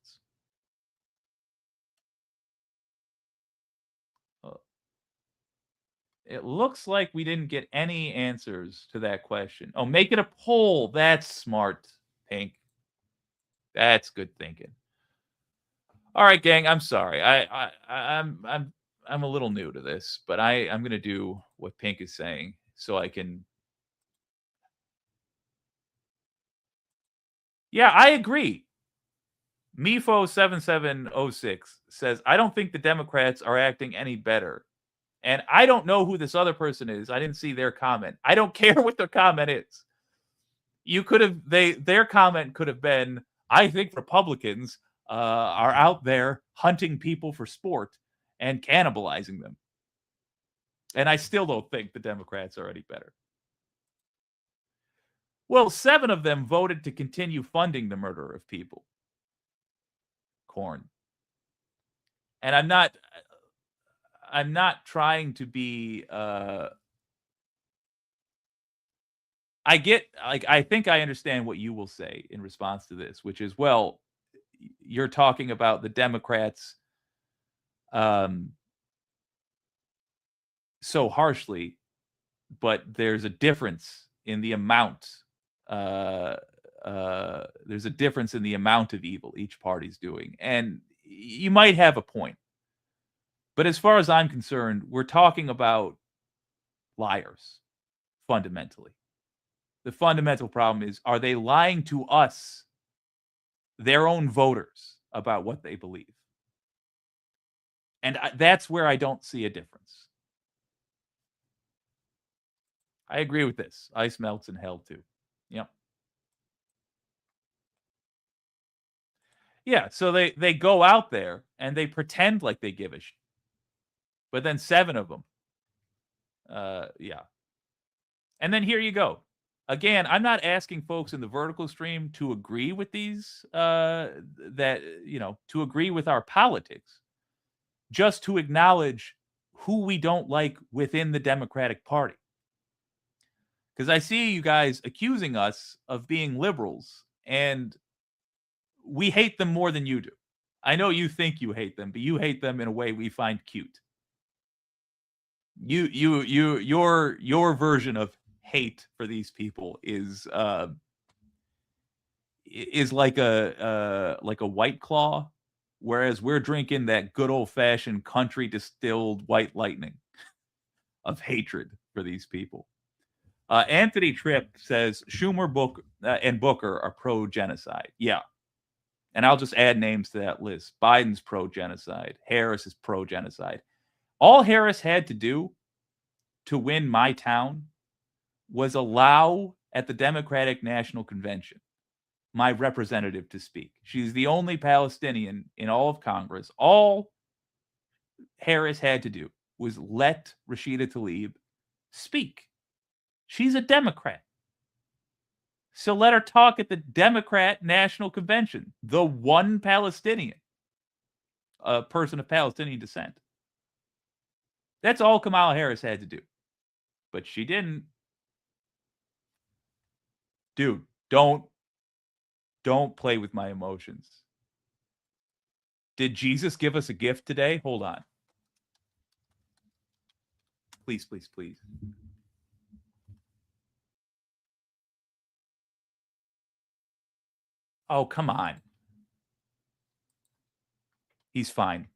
It looks like we didn't get any answers to that question. Oh, make it a poll. That's smart, Pink. That's good thinking. All right, gang. I'm sorry. I'm a little new to this, but I'm gonna do what Pink is saying so I can. Yeah, I agree. Mifo7706 says I don't think the Democrats are acting any better. And I don't know who this other person is. I didn't see their comment. I don't care what their comment is. You could have their comment could have been, I think Republicans are out there hunting people for sport and cannibalizing them. And I still don't think the Democrats are any better. Well, 7 of them voted to continue funding the murder of people. Corn. And I'm not trying to be I get like I think I understand what you will say in response to this, which is, well, you're talking about the Democrats um so harshly, but there's a difference in the amount. There's a difference in the amount of evil each party's doing, and you might have a point. But as far as I'm concerned, we're talking about liars fundamentally. The fundamental problem is, are they lying to us, their own voters, about what they believe? And that's where I don't see a difference. I agree with this. Ice melts in hell too. Yep. Yeah, so they go out there and they pretend like they give a shit. But then 7 of them. Yeah. And then here you go. Again, I'm not asking folks in the vertical stream to agree with these to agree with our politics, just to acknowledge who we don't like within the Democratic Party. Because I see you guys accusing us of being liberals, and we hate them more than you do. I know you think you hate them, but you hate them in a way we find cute. Your version of hate for these people is like a White Claw, whereas we're drinking that good old fashioned country distilled White Lightning of hatred for these people. Anthony Tripp says Schumer and Booker are pro genocide. Yeah. And I'll just add names to that list. Biden's pro genocide. Harris is pro genocide. All Harris had to do to win my town was allow at the Democratic National Convention my representative to speak. She's the only Palestinian in all of Congress. All Harris had to do was let Rashida Tlaib speak. She's a Democrat. So let her talk at the Democrat National Convention, the one Palestinian, a person of Palestinian descent. That's all Kamala Harris had to do. But she didn't. Dude, don't play with my emotions. Did Jesus give us a gift today? Hold on. Please, please, please. Oh, come on. He's fine.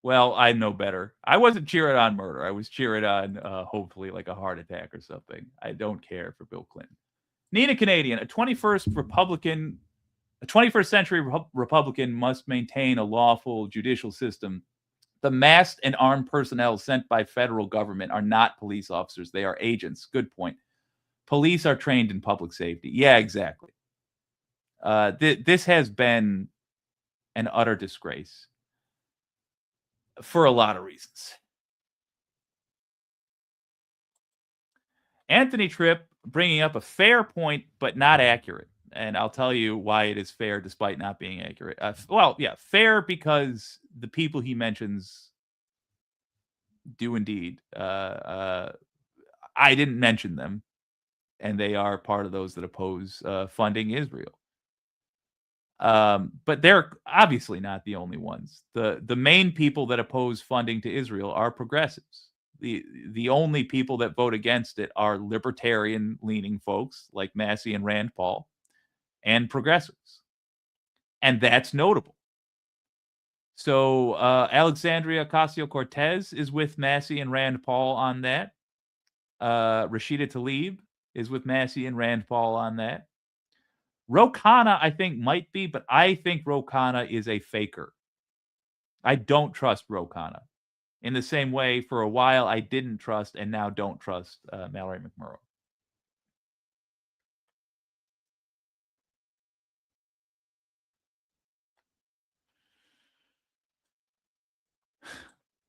Well, I know better. I wasn't cheering on murder. I was cheering on hopefully like a heart attack or something. I don't care for Bill Clinton. Nina Canadian, a 21st century Republican must maintain a lawful judicial system. The masked and armed personnel sent by federal government are not police officers. They are agents. Good point. Police are trained in public safety. Yeah, exactly. This has been an utter disgrace for a lot of reasons. Anthony Tripp bringing up a fair point, but not accurate. And I'll tell you why it is fair despite not being accurate. Fair because the people he mentions do indeed. I didn't mention them, and they are part of those that oppose funding Israel. But they're obviously not the only ones. The main people that oppose funding to Israel are progressives. The only people that vote against it are libertarian leaning folks like Massey and Rand Paul and progressives. And that's notable. So Alexandria Ocasio-Cortez is with Massey and Rand Paul on that. Rashida Tlaib is with Massey and Rand Paul on that. Ro Khanna, I think, might be, but I think Ro Khanna is a faker. I don't trust Ro Khanna. In the same way, for a while, I didn't trust and now don't trust Mallory McMurrow.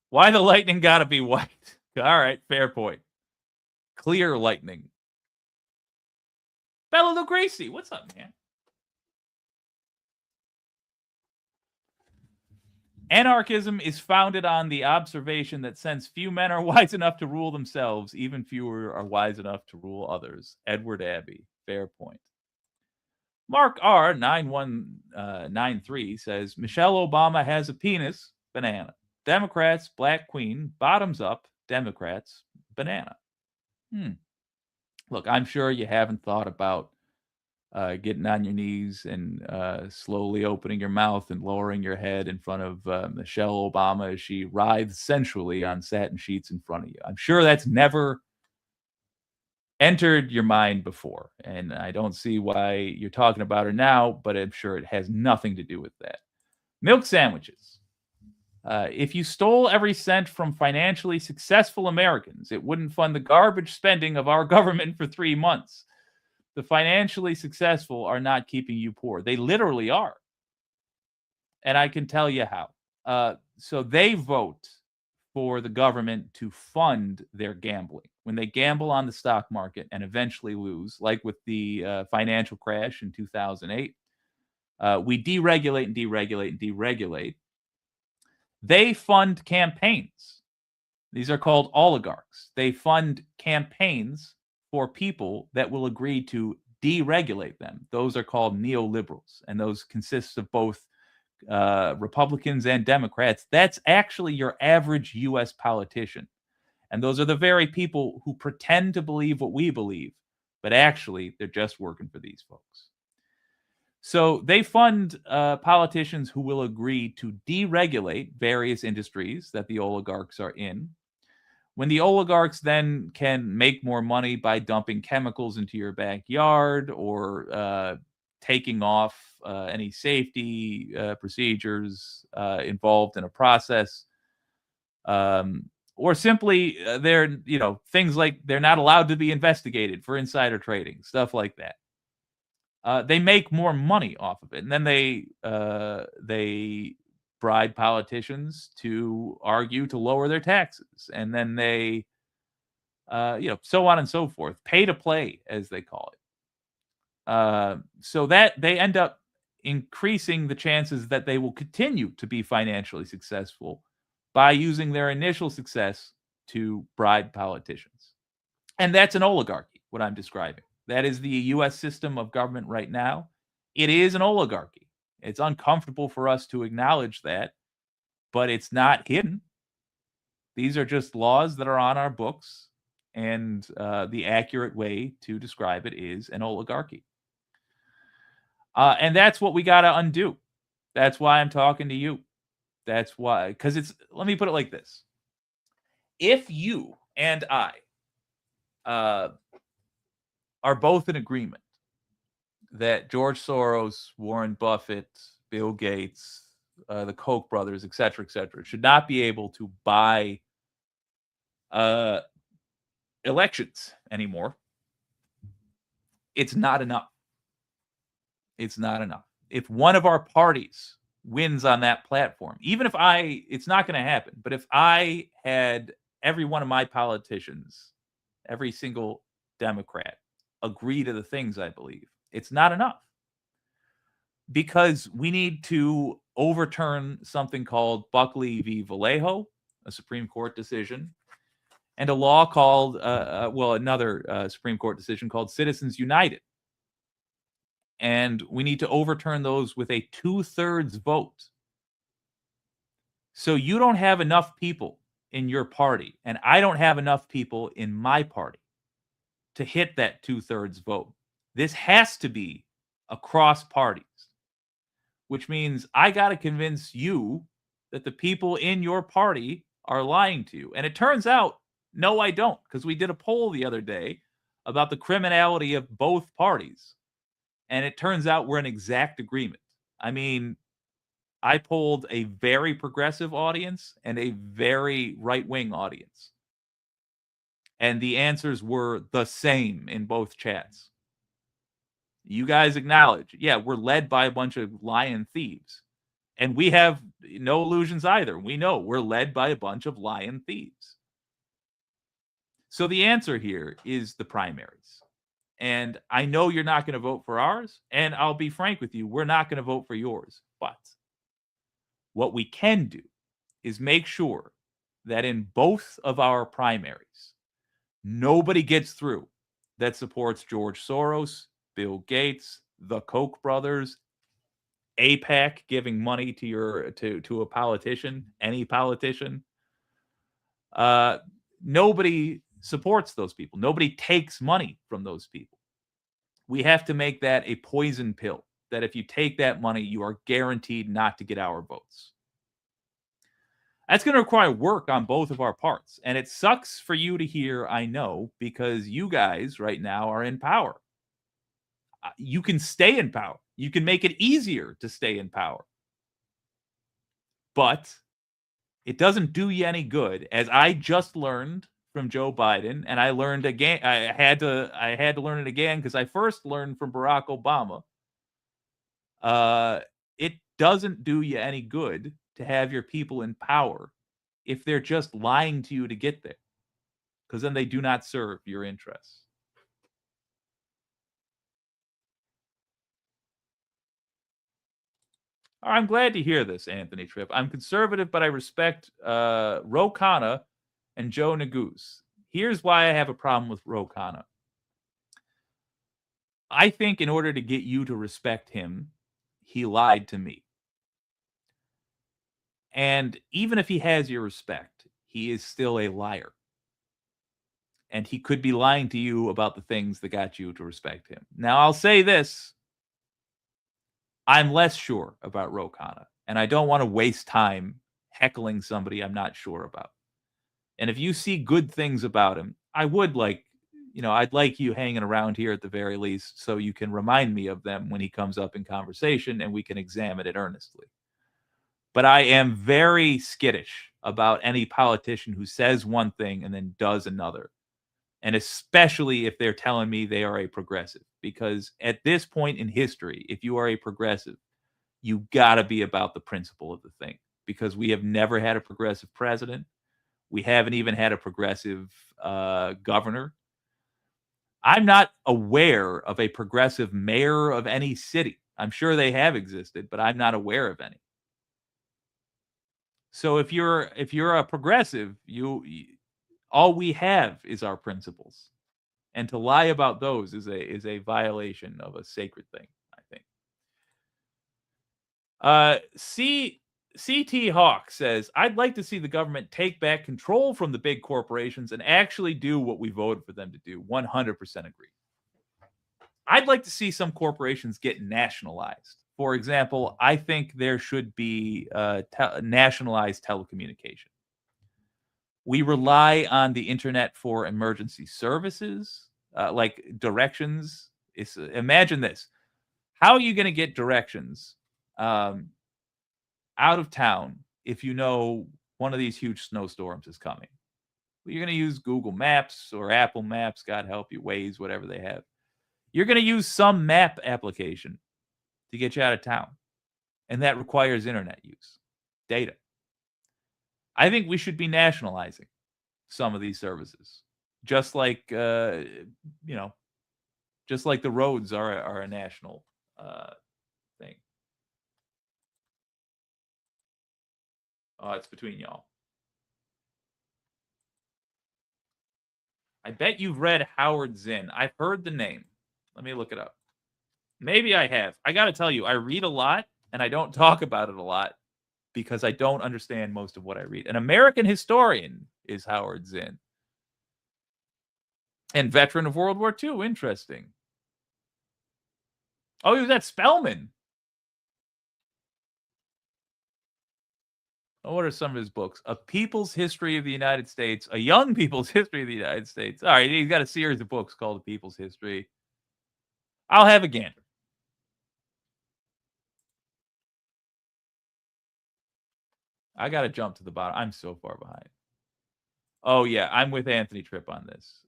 Why the lightning gotta be white? All right, fair point. Clear lightning. Bella Lugracie, what's up, man? Anarchism is founded on the observation that since few men are wise enough to rule themselves, even fewer are wise enough to rule others. Edward Abbey, fair point. Mark R 9193 says Michelle Obama has a penis, banana. Democrats, Black Queen, bottoms up, Democrats, banana. Look, I'm sure you haven't thought about getting on your knees and slowly opening your mouth and lowering your head in front of Michelle Obama as she writhes sensually on satin sheets in front of you. I'm sure that's never entered your mind before, and I don't see why you're talking about her now, but I'm sure it has nothing to do with that. Milk sandwiches. If you stole every cent from financially successful Americans, it wouldn't fund the garbage spending of our government for 3 months. The financially successful are not keeping you poor. They literally are. And I can tell you how. So they vote for the government to fund their gambling. When they gamble on the stock market and eventually lose, like with the financial crash in 2008, we deregulate and deregulate and deregulate. They fund campaigns. These are called oligarchs. They fund campaigns for people that will agree to deregulate them. Those are called neoliberals, and those consist of both Republicans and Democrats. That's actually your average U.S. politician. And those are the very people who pretend to believe what we believe, but actually they're just working for these folks. So they fund politicians who will agree to deregulate various industries that the oligarchs are in. When the oligarchs then can make more money by dumping chemicals into your backyard or taking off any safety procedures involved in a process, or simply they're things like they're not allowed to be investigated for insider trading, stuff like that. They make more money off of it, and then they bribe politicians to argue to lower their taxes, and then they, so on and so forth. Pay to play, as they call it. So that they end up increasing the chances that they will continue to be financially successful by using their initial success to bribe politicians. And that's an oligarchy, what I'm describing. That is the US system of government right now. It is an oligarchy. It's uncomfortable for us to acknowledge that, but it's not hidden. These are just laws that are on our books, and the accurate way to describe it is an oligarchy. And that's what we got to undo. That's why I'm talking to you. That's why, because let me put it like this. If you and I are both in agreement that George Soros, Warren Buffett, Bill Gates, the Koch brothers, et cetera, should not be able to buy elections anymore, it's not enough. It's not enough. If one of our parties wins on that platform, even if it's not going to happen, but if I had every one of my politicians, every single Democrat agree to the things I believe, it's not enough. Because we need to overturn something called Buckley v. Vallejo, a Supreme Court decision, and a law called, another Supreme Court decision called Citizens United. And we need to overturn those with a 2/3 vote. So you don't have enough people in your party, and I don't have enough people in my party to hit that 2/3 vote. This has to be across parties, which means I got to convince you that the people in your party are lying to you. And it turns out, no, I don't, because we did a poll the other day about the criminality of both parties. And it turns out we're in exact agreement. I mean, I polled a very progressive audience and a very right-wing audience. And the answers were the same in both chats. You guys acknowledge, yeah, we're led by a bunch of lying thieves. And we have no illusions either. We know we're led by a bunch of lying thieves. So the answer here is the primaries. And I know you're not going to vote for ours. And I'll be frank with you, we're not going to vote for yours. But what we can do is make sure that in both of our primaries, nobody gets through that supports George Soros, Bill Gates, the Koch brothers, AIPAC giving money to a politician, any politician. Nobody supports those people. Nobody takes money from those people. We have to make that a poison pill, that if you take that money, you are guaranteed not to get our votes. That's going to require work on both of our parts. And it sucks for you to hear, I know, because you guys right now are in power. You can stay in power. You can make it easier to stay in power. But it doesn't do you any good, as I just learned from Joe Biden, and I learned again. I had to learn it again because I first learned from Barack Obama. It doesn't do you any good to have your people in power if they're just lying to you to get there, because then they do not serve your interests. I'm glad to hear this, Anthony Tripp. I'm conservative, but I respect Ro Khanna and Joe Neguse. Here's why I have a problem with Ro Khanna. I think in order to get you to respect him, he lied to me. And even if he has your respect, he is still a liar. And he could be lying to you about the things that got you to respect him. Now, I'll say this. I'm less sure about Ro Khanna, and I don't want to waste time heckling somebody I'm not sure about. And if you see good things about him, I'd like you hanging around here at the very least so you can remind me of them when he comes up in conversation and we can examine it earnestly. But I am very skittish about any politician who says one thing and then does another. And especially if they're telling me they are a progressive. Because at this point in history, if you are a progressive, you got to be about the principle of the thing. because we have never had a progressive president. We haven't even had a progressive governor. I'm not aware of a progressive mayor of any city. I'm sure they have existed, but I'm not aware of any. So if you're a progressive, all we have is our principles, and to lie about those is a violation of a sacred thing, I think. CT Hawk says, I'd like to see the government take back control from the big corporations and actually do what we voted for them to do. 100% agree. I'd like to see some corporations get nationalized. For example, I think there should be nationalized telecommunication. We rely on the internet for emergency services, like directions. Imagine this. How are you going to get directions out of town if you know one of these huge snowstorms is coming? Well, you're going to use Google Maps or Apple Maps, God help you, Waze, whatever they have. You're going to use some map application to get you out of town. And that requires internet use, data. I think we should be nationalizing some of these services. Just like, just like the roads are a national thing. Oh, it's between y'all. I bet you've read Howard Zinn. I've heard the name. Let me look it up. Maybe I have. I got to tell you, I read a lot, and I don't talk about it a lot because I don't understand most of what I read. An American historian is Howard Zinn. And veteran of World War II. Interesting. Oh, he was at Spelman. Oh, what are some of his books? A People's History of the United States. A Young People's History of the United States. All right, he's got a series of books called The People's History. I'll have a gander. I got to jump to the bottom. I'm so far behind. Oh, yeah. I'm with Anthony Tripp on this.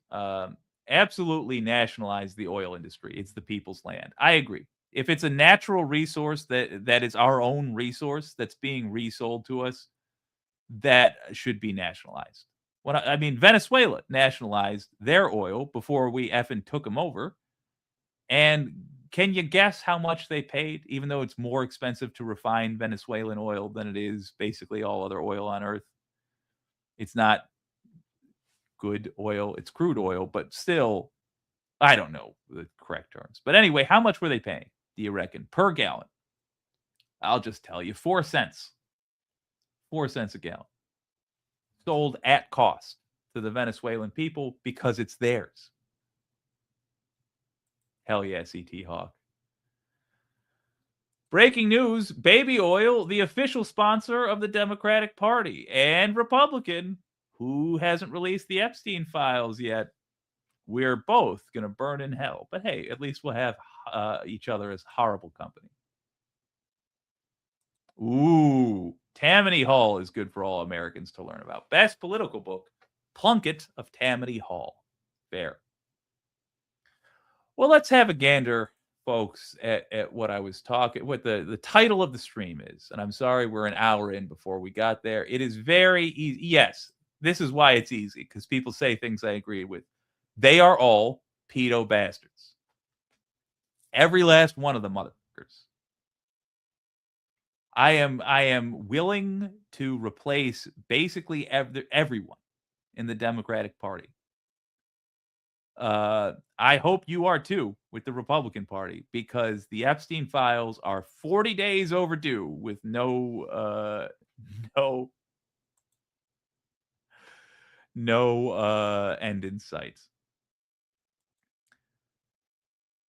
Absolutely nationalize the oil industry. It's the people's land. I agree. If it's a natural resource that is our own resource that's being resold to us, that should be nationalized. I mean, Venezuela nationalized their oil before we effing took them over. And can you guess how much they paid, even though it's more expensive to refine Venezuelan oil than it is basically all other oil on Earth? It's not good oil. It's crude oil, but still, I don't know the correct terms. But anyway, how much were they paying, do you reckon, per gallon? I'll just tell you, 4 cents. 4 cents a gallon. Sold at cost to the Venezuelan people because it's theirs. Hell yeah, CT Hawk. Breaking news, baby oil, the official sponsor of the Democratic Party and Republican, who hasn't released the Epstein files yet. We're both going to burn in hell. But hey, at least we'll have each other as horrible company. Ooh, Tammany Hall is good for all Americans to learn about. Best political book, Plunkett of Tammany Hall. Fair. Well, let's have a gander, folks, at what I was talking, what the title of the stream is. And I'm sorry we're an hour in before we got there. It is very easy. Yes, this is why it's easy, because people say things I agree with. They are all pedo bastards. Every last one of the motherfuckers. I am willing to replace basically everyone in the Democratic Party. I hope you are too with the Republican Party, because the Epstein files are 40 days overdue with no end in sight.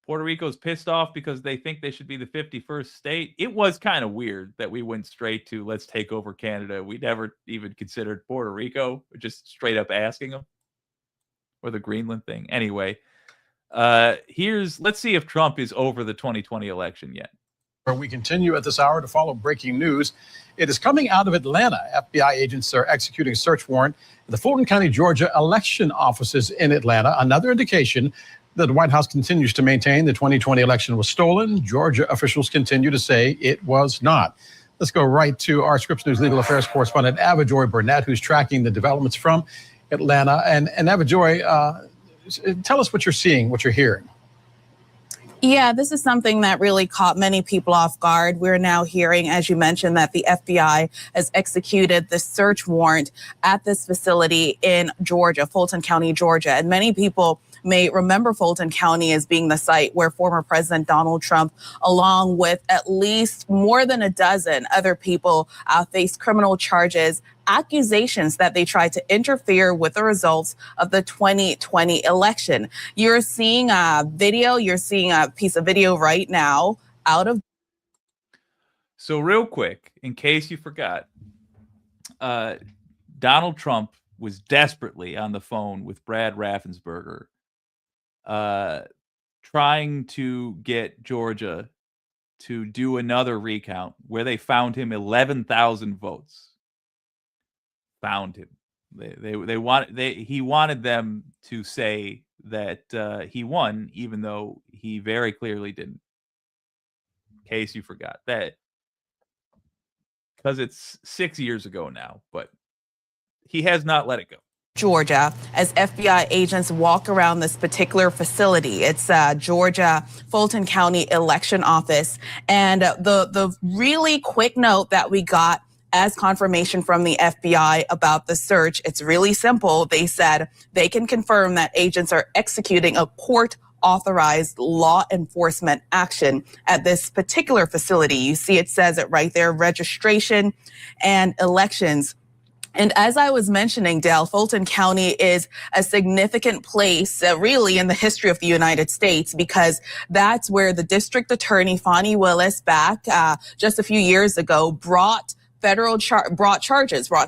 Puerto Rico's pissed off because they think they should be the 51st state. It was kind of weird that we went straight to let's take over Canada. We never even considered Puerto Rico, just straight up asking them. Or the Greenland thing. Anyway, let's see if Trump is over the 2020 election yet. We continue at this hour to follow breaking news. It is coming out of Atlanta. FBI agents are executing a search warrant at the Fulton County, Georgia election offices in Atlanta. Another indication that the White House continues to maintain the 2020 election was stolen. Georgia officials continue to say it was not. Let's go right to our Scripps News legal affairs correspondent, Avajoy Burnett, who's tracking the developments from Atlanta. And Avajoy, tell us what you're seeing, what you're hearing. Yeah, this is something that really caught many people off guard. We're now hearing, as you mentioned, that the FBI has executed the search warrant at this facility in Georgia, Fulton County, Georgia. And many people may remember Fulton County as being the site where former President Donald Trump, along with at least more than a dozen other people, faced criminal charges, accusations that they tried to interfere with the results of the 2020 election. You're seeing a video, you're seeing a piece of video right now out of. So real quick, in case you forgot, Donald Trump was desperately on the phone with Brad Raffensperger, trying to get Georgia to do another recount where they found him 11,000 votes. Found him. He wanted them to say that he won, even though he very clearly didn't. In case you forgot that, because it's 6 years ago now, but he has not let it go. Georgia, as FBI agents walk around this particular facility. It's Georgia Fulton County Election Office. And the really quick note that we got as confirmation from the FBI about the search, it's really simple. They said they can confirm that agents are executing a court-authorized law enforcement action at this particular facility. You see, it says it right there, registration and elections. And as I was mentioning, Dale, Fulton County is a significant place, really, in the history of the United States, because that's where the district attorney, Fani Willis, back just a few years ago, brought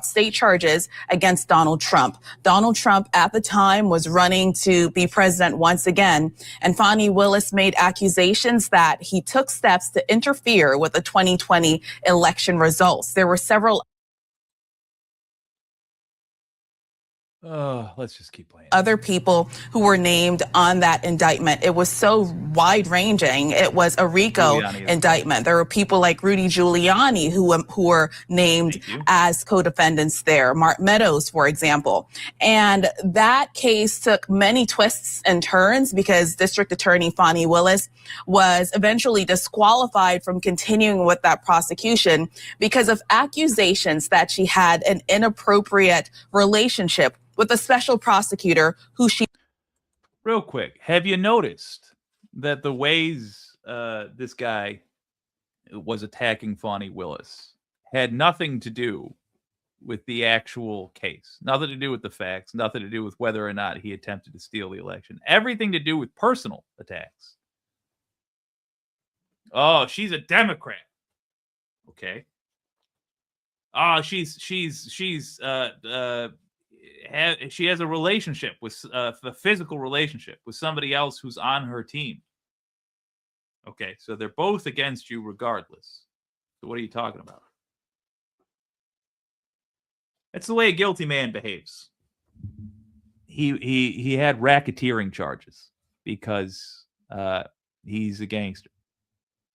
state charges against Donald Trump. Donald Trump at the time was running to be president once again, and Fani Willis made accusations that he took steps to interfere with the 2020 election results. There were several let's just keep playing. Other people who were named on that indictment. It was so wide ranging. It was a RICO indictment. There were people like Rudy Giuliani who were named as co-defendants there. Mark Meadows, for example. And that case took many twists and turns because District Attorney Fani Willis was eventually disqualified from continuing with that prosecution because of accusations that she had an inappropriate relationship with a special prosecutor who she. Real quick, have you noticed that the ways this guy was attacking Fani Willis had nothing to do with the actual case, nothing to do with the facts, nothing to do with whether or not he attempted to steal the election, everything to do with personal attacks. Oh, she's a Democrat. Okay. Oh, she has a relationship with a physical relationship with somebody else who's on her team. Okay, so they're both against you regardless. So what are you talking about? That's the way a guilty man behaves. He had racketeering charges because he's a gangster.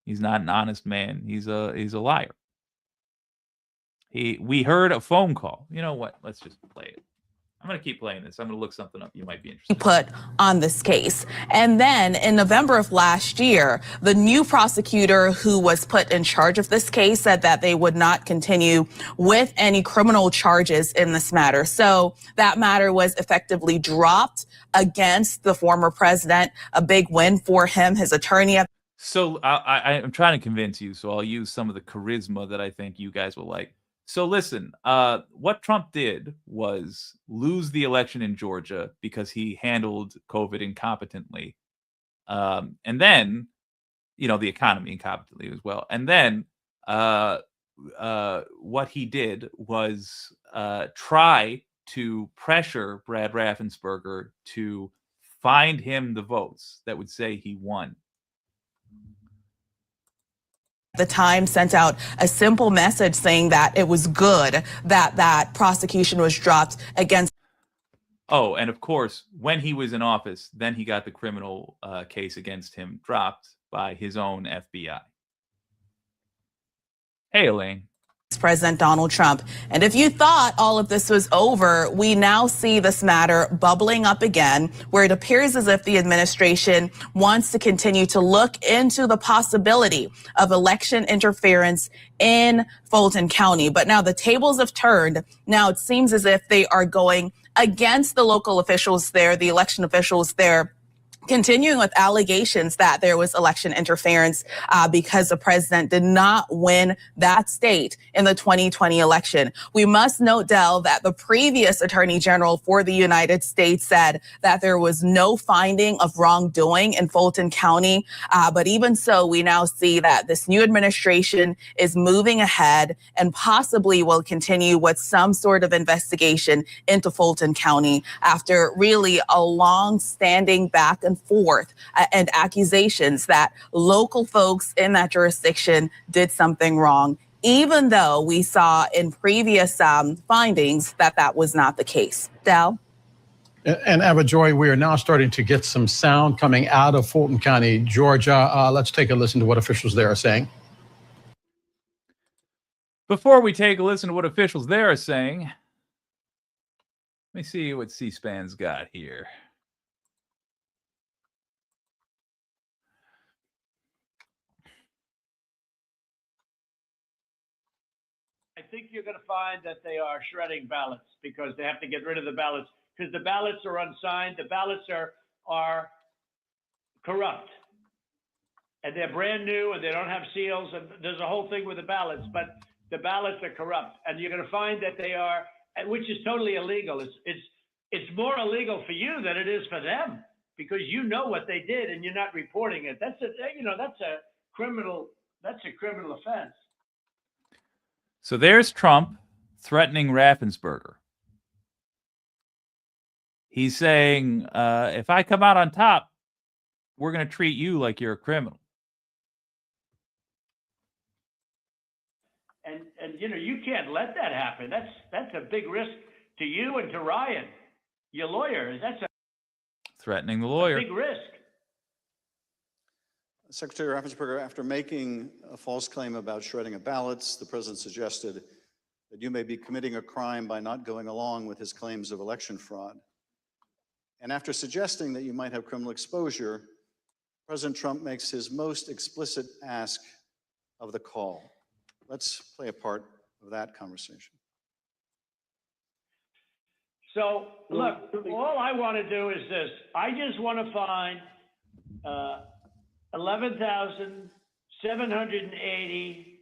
He's not an honest man. He's a liar. We heard a phone call. You know what? Let's just play it. I'm going to keep playing this. I'm going to look something up. You might be interested. Put on this case. And then in November of last year, the new prosecutor who was put in charge of this case said that they would not continue with any criminal charges in this matter. So that matter was effectively dropped against the former president. A big win for him, his attorney. So I'm trying to convince you. So I'll use some of the charisma that I think you guys will like. So listen, what Trump did was lose the election in Georgia because he handled COVID incompetently. And then, the economy incompetently as well. And then what he did was try to pressure Brad Raffensperger to find him the votes that would say he won. The Times sent out a simple message saying that it was good that that prosecution was dropped against. Oh, and of course, when he was in office, then he got the criminal case against him dropped by his own FBI. Hey, Elaine. President Donald Trump. And if you thought all of this was over, we now see this matter bubbling up again, where it appears as if the administration wants to continue to look into the possibility of election interference in Fulton County. But now the tables have turned. Now it seems as if they are going against the local officials there, the election officials there, continuing with allegations that there was election interference because the president did not win that state in the 2020 election. We must note, Del, that the previous Attorney General for the United States said that there was no finding of wrongdoing in Fulton County. But even so, we now see that this new administration is moving ahead and possibly will continue with some sort of investigation into Fulton County after really a long-standing back and forth and accusations that local folks in that jurisdiction did something wrong, even though we saw in previous findings that that was not the case. Del? And Ava Joy, we are now starting to get some sound coming out of Fulton County, Georgia. Let's take a listen to what officials there are saying. Before we take a listen to what officials there are saying, let me see what C-SPAN's got here. I think you're going to find that they are shredding ballots because they have to get rid of the ballots because the ballots are unsigned. The ballots are corrupt. And they're brand new and they don't have seals. And there's a whole thing with the ballots, but the ballots are corrupt. And you're going to find that they are, which is totally illegal. It's more illegal for you than it is for them because you know what they did and you're not reporting it. That's a criminal offense. So there's Trump threatening Raffensperger. He's saying, if I come out on top, we're going to treat you like you're a criminal. And you can't let that happen. That's a big risk to you and to Ryan, your lawyer. That's a threatening the lawyer. Big risk. Secretary Raffensperger, after making a false claim about shredding of ballots, the president suggested that you may be committing a crime by not going along with his claims of election fraud. And after suggesting that you might have criminal exposure, President Trump makes his most explicit ask of the call. Let's play a part of that conversation. So, look, all I want to do is this. I just want to find 11,780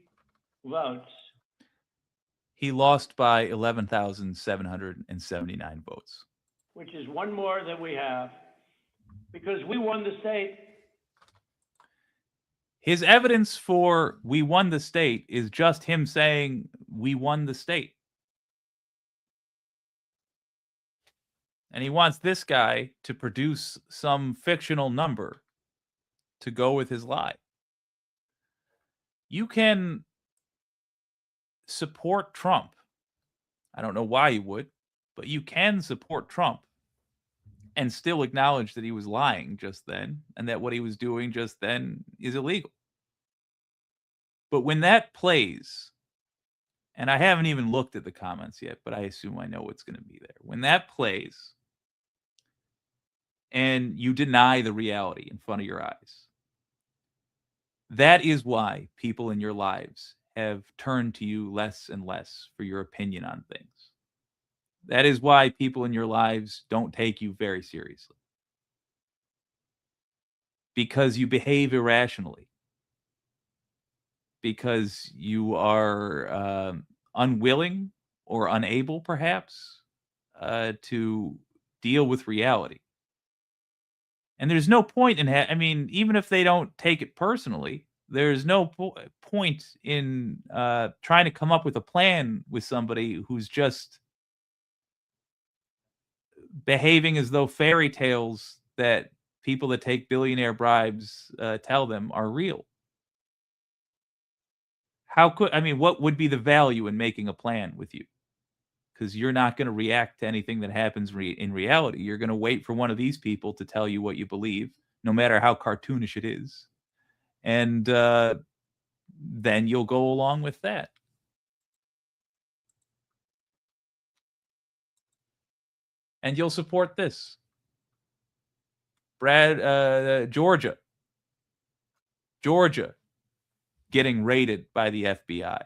votes. He lost by 11,779 votes. Which is one more than we have because we won the state. His evidence for we won the state is just him saying we won the state. And he wants this guy to produce some fictional number to go with his lie. You can support Trump. I don't know why you would, but you can support Trump and still acknowledge that he was lying just then and that what he was doing just then is illegal. But when that plays, and I haven't even looked at the comments yet, but I assume I know what's going to be there. When that plays and you deny the reality in front of your eyes, that is why people in your lives have turned to you less and less for your opinion on things. That is why people in your lives don't take you very seriously. Because you behave irrationally. Because you are unwilling or unable, perhaps, to deal with reality. And there's no point in even if they don't take it personally, there's no point in trying to come up with a plan with somebody who's just behaving as though fairy tales that people that take billionaire bribes tell them are real. What would be the value in making a plan with you? Because you're not going to react to anything that happens in reality. You're going to wait for one of these people to tell you what you believe, no matter how cartoonish it is. And then you'll go along with that. And you'll support this. Georgia getting raided by the FBI.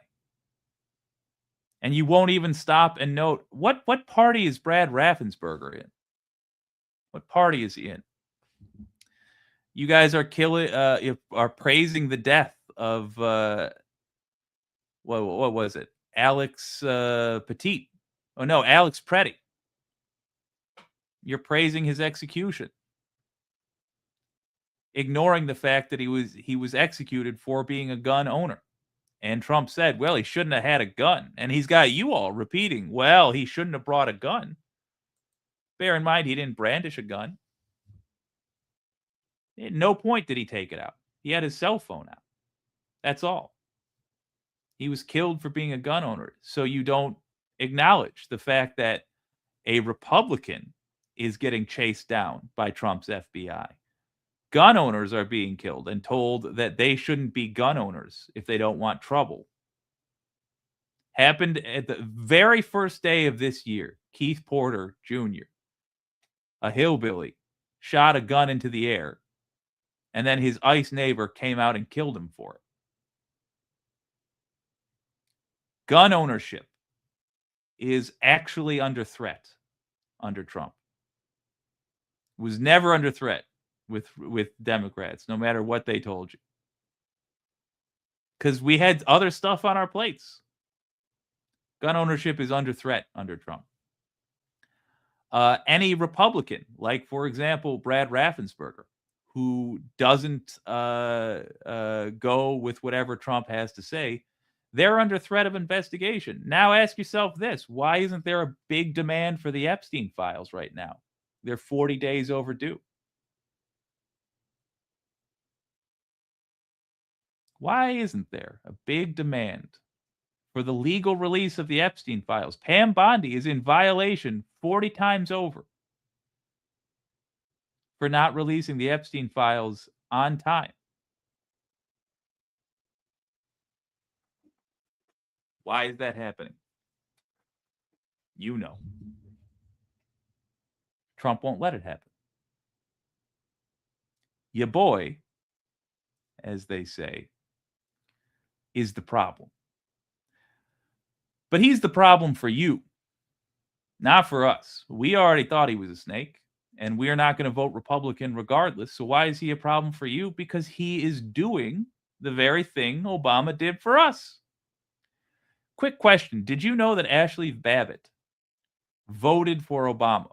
And you won't even stop and note what party is Brad Raffensperger in? What party is he in? You guys are are praising the death of what was it? Alex Petit. Oh no, Alex Preddy. You're praising his execution, ignoring the fact that he was executed for being a gun owner. And Trump said, well, he shouldn't have had a gun. And he's got you all repeating, well, he shouldn't have brought a gun. Bear in mind, he didn't brandish a gun. At no point did he take it out. He had his cell phone out. That's all. He was killed for being a gun owner. So you don't acknowledge the fact that a Republican is getting chased down by Trump's FBI. Gun owners are being killed and told that they shouldn't be gun owners if they don't want trouble. Happened at the very first day of this year. Keith Porter Jr., a hillbilly, shot a gun into the air, and then his ICE neighbor came out and killed him for it. Gun ownership is actually under threat under Trump. It was never under threat with Democrats, no matter what they told you. Because we had other stuff on our plates. Gun ownership is under threat under Trump. Any Republican, like, for example, Brad Raffensperger, who doesn't go with whatever Trump has to say, they're under threat of investigation. Now ask yourself this. Why isn't there a big demand for the Epstein files right now? They're 40 days overdue. Why isn't there a big demand for the legal release of the Epstein files? Pam Bondi is in violation 40 times over for not releasing the Epstein files on time. Why is that happening? You know. Trump won't let it happen. Your boy, as they say, is the problem. But he's the problem for you, not for us. We already thought he was a snake, and we're not going to vote Republican regardless. So why is he a problem for you? Because he is doing the very thing Obama did for us. Quick question. Did you know that Ashley Babbitt voted for Obama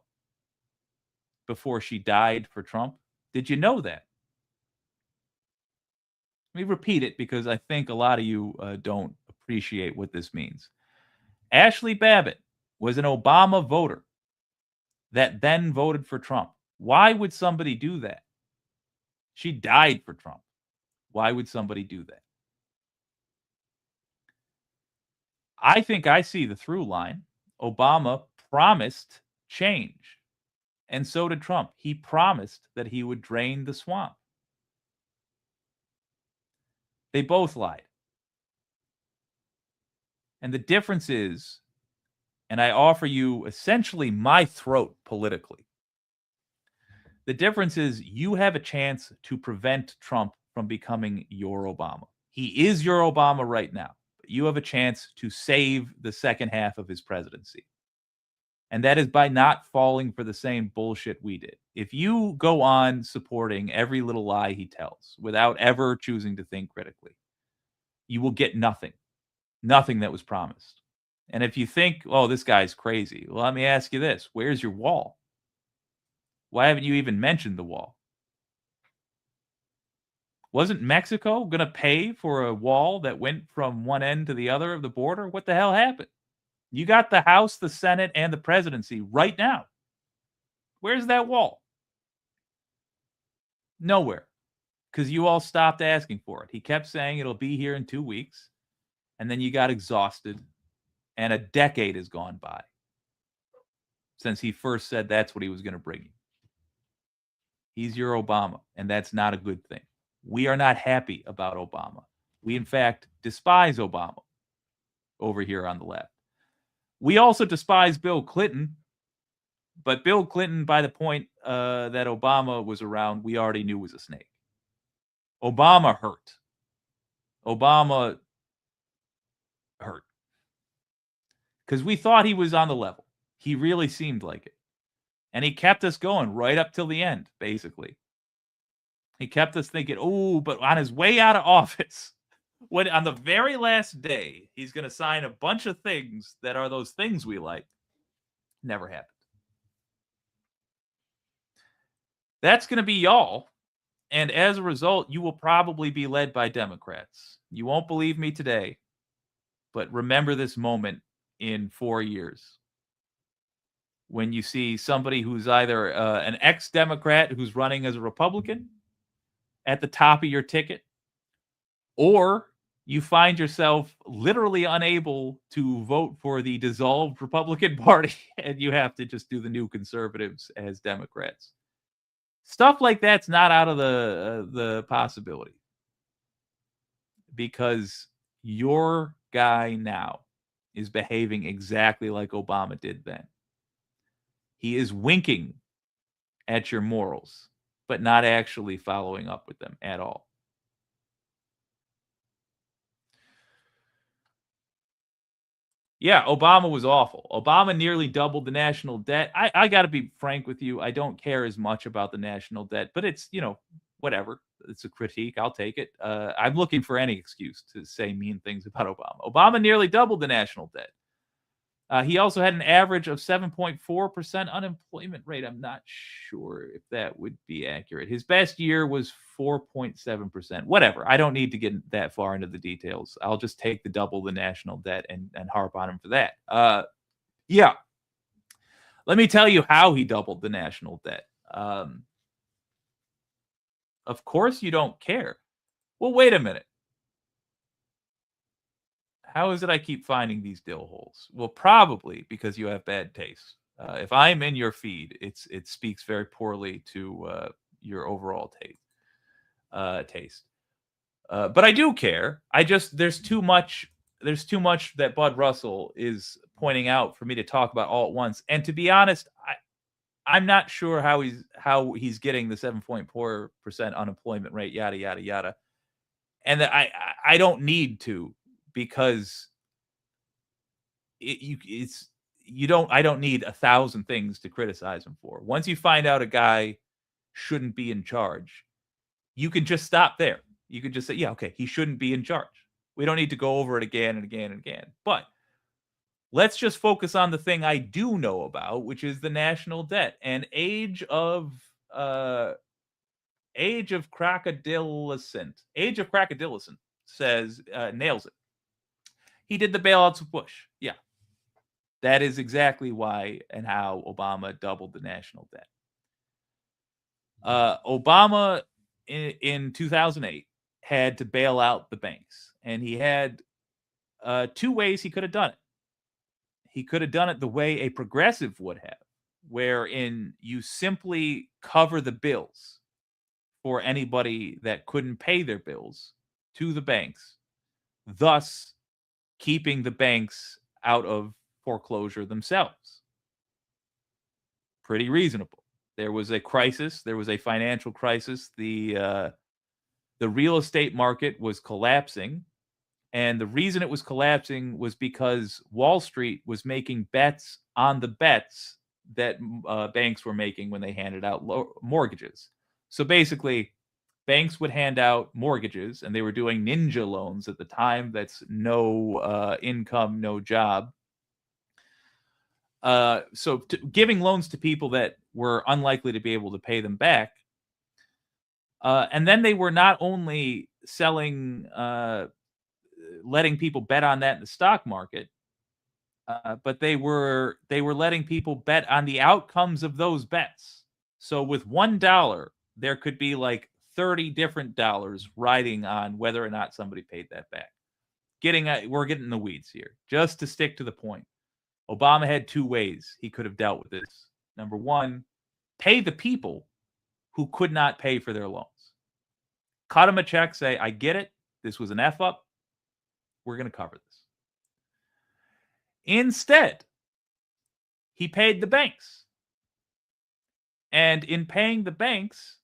before she died for Trump? Did you know that? Let me repeat it because I think a lot of you don't appreciate what this means. Ashley Babbitt was an Obama voter that then voted for Trump. Why would somebody do that? She died for Trump. Why would somebody do that? I think I see the through line. Obama promised change, and so did Trump. He promised that he would drain the swamp. They both lied. And the difference is, and I offer you essentially my throat politically, the difference is you have a chance to prevent Trump from becoming your Obama. He is your Obama right now. But you have a chance to save the second half of his presidency. And that is by not falling for the same bullshit we did. If you go on supporting every little lie he tells without ever choosing to think critically, you will get nothing. Nothing that was promised. And if you think, oh, this guy's crazy, well, let me ask you this. Where's your wall? Why haven't you even mentioned the wall? Wasn't Mexico going to pay for a wall that went from one end to the other of the border? What the hell happened? You got the House, the Senate, and the presidency right now. Where's that wall? Nowhere. Because you all stopped asking for it. He kept saying it'll be here in 2 weeks. And then you got exhausted. And a decade has gone by since he first said that's what he was going to bring you. He's your Obama, and that's not a good thing. We are not happy about Obama. We, in fact, despise Obama over here on the left. We also despise Bill Clinton, but Bill Clinton, by the point that Obama was around, we already knew was a snake. Obama hurt. Obama hurt. Because we thought he was on the level. He really seemed like it. And he kept us going right up till the end, basically. He kept us thinking, oh, but on his way out of office, when on the very last day, he's going to sign a bunch of things that are those things we like. Never happened. That's going to be y'all. And as a result, you will probably be led by Democrats. You won't believe me today, but remember this moment in 4 years when you see somebody who's either an ex-Democrat who's running as a Republican at the top of your ticket, or you find yourself literally unable to vote for the dissolved Republican Party and you have to just do the new conservatives as Democrats. Stuff like that's not out of the possibility, because your guy now is behaving exactly like Obama did then. He is winking at your morals, but not actually following up with them at all. Yeah, Obama was awful. Obama nearly doubled the national debt. I got to be frank with you. I don't care as much about the national debt, but it's, whatever. It's a critique. I'll take it. I'm looking for any excuse to say mean things about Obama. Obama nearly doubled the national debt. He also had an average of 7.4% unemployment rate. I'm not sure if that would be accurate. His best year was 4.7%. Whatever. I don't need to get that far into the details. I'll just take the double the national debt and harp on him for that. Yeah. Let me tell you how he doubled the national debt. Of course you don't care. Well, wait a minute. How is it I keep finding these dill holes? Well, probably because you have bad taste. If I'm in your feed, it speaks very poorly to your overall taste. But I do care. There's too much that Bud Russell is pointing out for me to talk about all at once. And to be honest, I'm not sure how he's getting the 7.4% unemployment rate, yada yada yada. And that I don't need to, because I don't need 1,000 things to criticize him for. Once you find out a guy shouldn't be in charge, you can just stop there. You can just say, yeah, okay, he shouldn't be in charge. We don't need to go over it again and again and again. But let's just focus on the thing I do know about, which is the national debt. And Age of Crocodillicent says, nails it. He did the bailouts with Bush. Yeah. That is exactly why and how Obama doubled the national debt. Obama in 2008 had to bail out the banks, and he had 2 ways he could have done it. He could have done it the way a progressive would have, wherein you simply cover the bills for anybody that couldn't pay their bills to the banks, thus keeping the banks out of foreclosure themselves. Pretty reasonable. There was a crisis. There was a financial crisis. The real estate market was collapsing. And the reason it was collapsing was because Wall Street was making bets on the bets that banks were making when they handed out mortgages. So basically, banks would hand out mortgages, and they were doing ninja loans at the time. That's no income, no job. So giving loans to people that were unlikely to be able to pay them back. And then they were not only selling, letting people bet on that in the stock market, but they were letting people bet on the outcomes of those bets. So with $1, there could be like 30 different dollars riding on whether or not somebody paid that back. We're getting in the weeds here. Just to stick to the point, Obama had 2 ways he could have dealt with this. Number 1, pay the people who could not pay for their loans. Cut them a check, say, I get it. This was an F up. We're going to cover this. Instead, he paid the banks. And in paying the banks,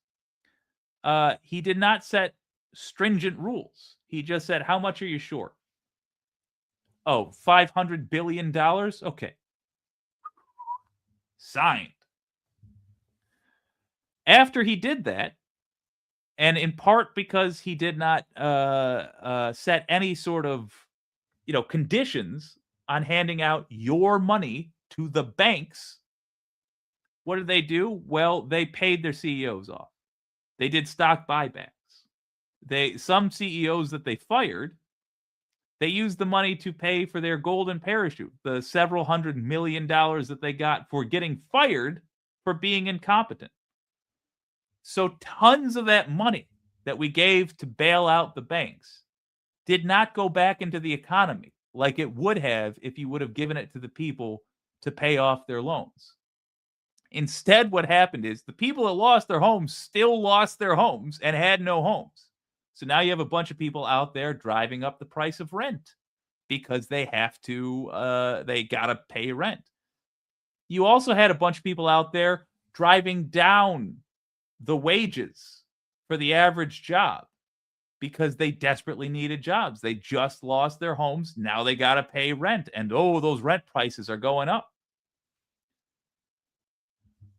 he did not set stringent rules. He just said, how much are you short? Oh, $500 billion? Okay. Signed. After he did that, and in part because he did not set any sort of, conditions on handing out your money to the banks, what did they do? Well, they paid their CEOs off. They did stock buybacks. Some CEOs that they fired, they used the money to pay for their golden parachute, the several $100 million that they got for getting fired for being incompetent. So tons of that money that we gave to bail out the banks did not go back into the economy like it would have if you would have given it to the people to pay off their loans. Instead, what happened is the people that lost their homes still lost their homes and had no homes. So now you have a bunch of people out there driving up the price of rent because they have to, they got to pay rent. You also had a bunch of people out there driving down the wages for the average job because they desperately needed jobs. They just lost their homes. Now they got to pay rent. And those rent prices are going up.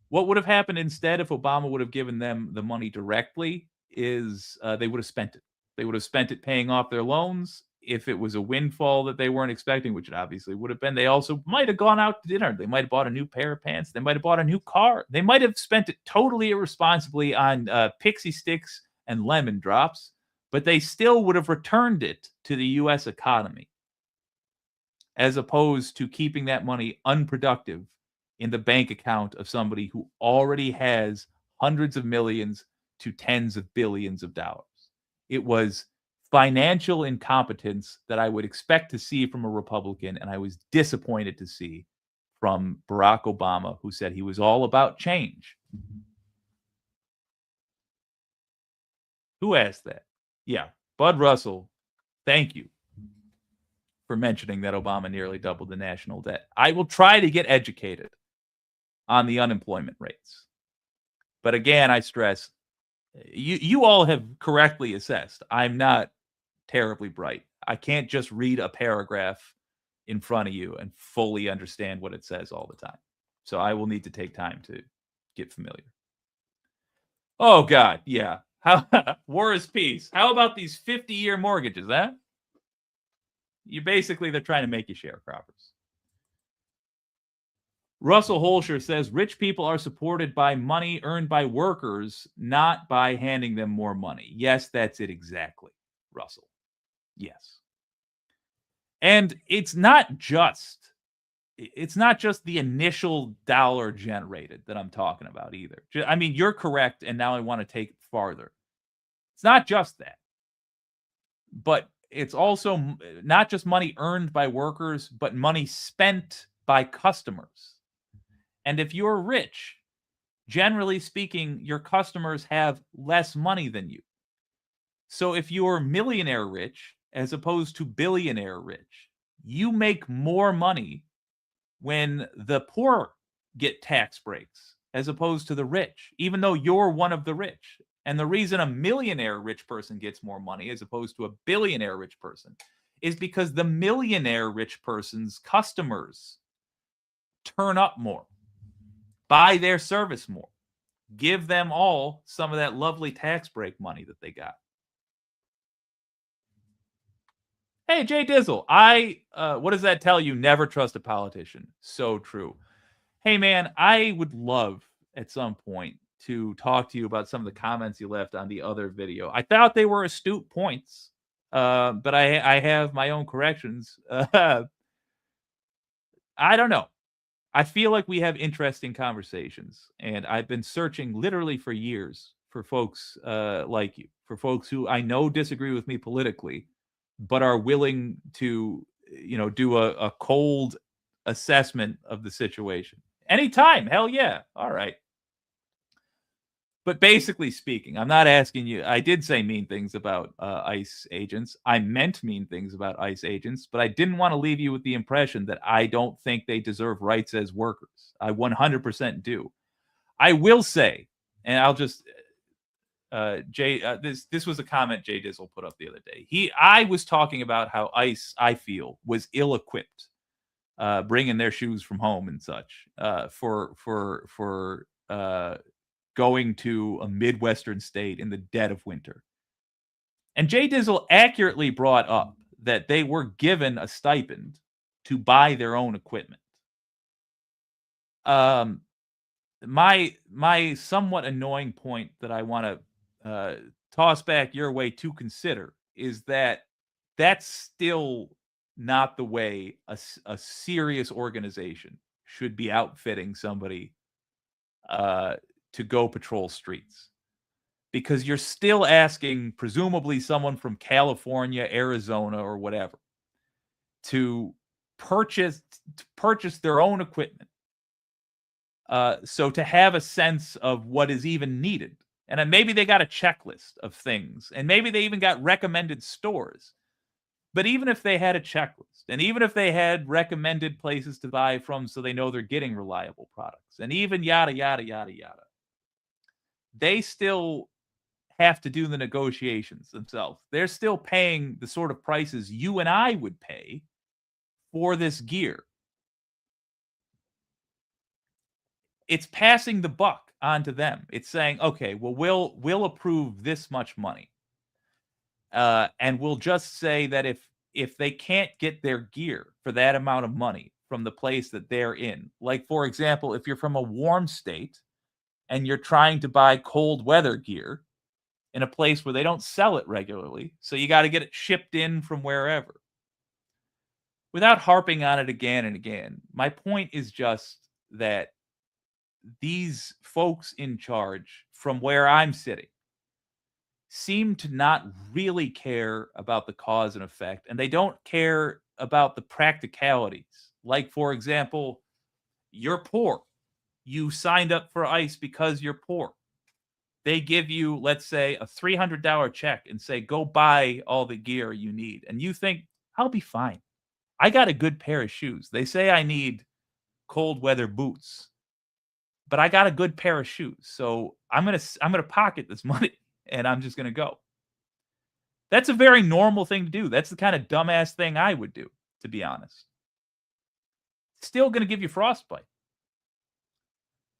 What would have happened instead if Obama would have given them the money directly is they would have spent it. They would have spent it paying off their loans. If it was a windfall that they weren't expecting, which it obviously would have been, they also might have gone out to dinner. They might have bought a new pair of pants. They might have bought a new car. They might have spent it totally irresponsibly on pixie sticks and lemon drops, but they still would have returned it to the U.S. economy as opposed to keeping that money unproductive in the bank account of somebody who already has hundreds of millions to tens of billions of dollars. It was financial incompetence that I would expect to see from a Republican, and I was disappointed to see from Barack Obama, who said he was all about change. Who asked that? Yeah, Bud Russell, thank you for mentioning that Obama nearly doubled the national debt. I will try to get educated on the unemployment rates. But again, I stress, you all have correctly assessed. I'm not terribly bright. I can't just read a paragraph in front of you and fully understand what it says all the time. So I will need to take time to get familiar. Oh, God, yeah. War is peace. How about these 50-year mortgages, huh? They're trying to make you sharecroppers. Russell Holscher says rich people are supported by money earned by workers, not by handing them more money. Yes, that's it exactly, Russell. Yes. And it's not just the initial dollar generated that I'm talking about either. I mean, you're correct, and now I want to take it farther. It's not just that. But it's also not just money earned by workers, but money spent by customers. And if you're rich, generally speaking, your customers have less money than you. So if you're millionaire rich as opposed to billionaire rich, you make more money when the poor get tax breaks as opposed to the rich, even though you're one of the rich. And the reason a millionaire rich person gets more money as opposed to a billionaire rich person is because the millionaire rich person's customers turn up more, buy their service more, give them all some of that lovely tax break money that they got. Hey, Jay Dizzle, what does that tell you? Never trust a politician. So true. Hey, man, I would love at some point to talk to you about some of the comments you left on the other video. I thought they were astute points, but I have my own corrections. I don't know. I feel like we have interesting conversations, and I've been searching literally for years for folks like you, for folks who I know disagree with me politically, but are willing to, do a cold assessment of the situation. Anytime, hell yeah. All right. But basically speaking, I'm not asking you. I did say mean things about ICE agents. I meant mean things about ICE agents, but I didn't want to leave you with the impression that I don't think they deserve rights as workers. I 100% do. I will say, and I'll just this was a comment Jay Dizzle put up the other day. I was talking about how ICE, I feel, was ill-equipped, bringing their shoes from home and such, for going to a Midwestern state in the dead of winter. And Jay Dizzle accurately brought up that they were given a stipend to buy their own equipment. My somewhat annoying point that I want to toss back your way to consider is that that's still not the way a serious organization should be outfitting somebody to go patrol streets, because you're still asking presumably someone from California, Arizona, or whatever to purchase their own equipment. So to have a sense of what is even needed. And then maybe they got a checklist of things, and maybe they even got recommended stores. But even if they had a checklist, and even if they had recommended places to buy from so they know they're getting reliable products, and even yada, yada, yada, yada, they still have to do the negotiations themselves. They're still paying the sort of prices you and I would pay for this gear. It's passing the buck onto them. It's saying, okay, well, we'll approve this much money. And we'll just say that if they can't get their gear for that amount of money from the place that they're in, like, for example, if you're from a warm state and you're trying to buy cold weather gear in a place where they don't sell it regularly, so you got to get it shipped in from wherever. Without harping on it again and again, my point is just that these folks in charge, from where I'm sitting, seem to not really care about the cause and effect, and they don't care about the practicalities. Like, for example, you're poor. You signed up for ICE because you're poor. They give you, let's say, a $300 check and say, go buy all the gear you need. And you think, I'll be fine. I got a good pair of shoes. They say I need cold weather boots, but I got a good pair of shoes. So I'm gonna pocket this money and I'm just gonna go. That's a very normal thing to do. That's the kind of dumbass thing I would do, to be honest. Still gonna give you frostbite.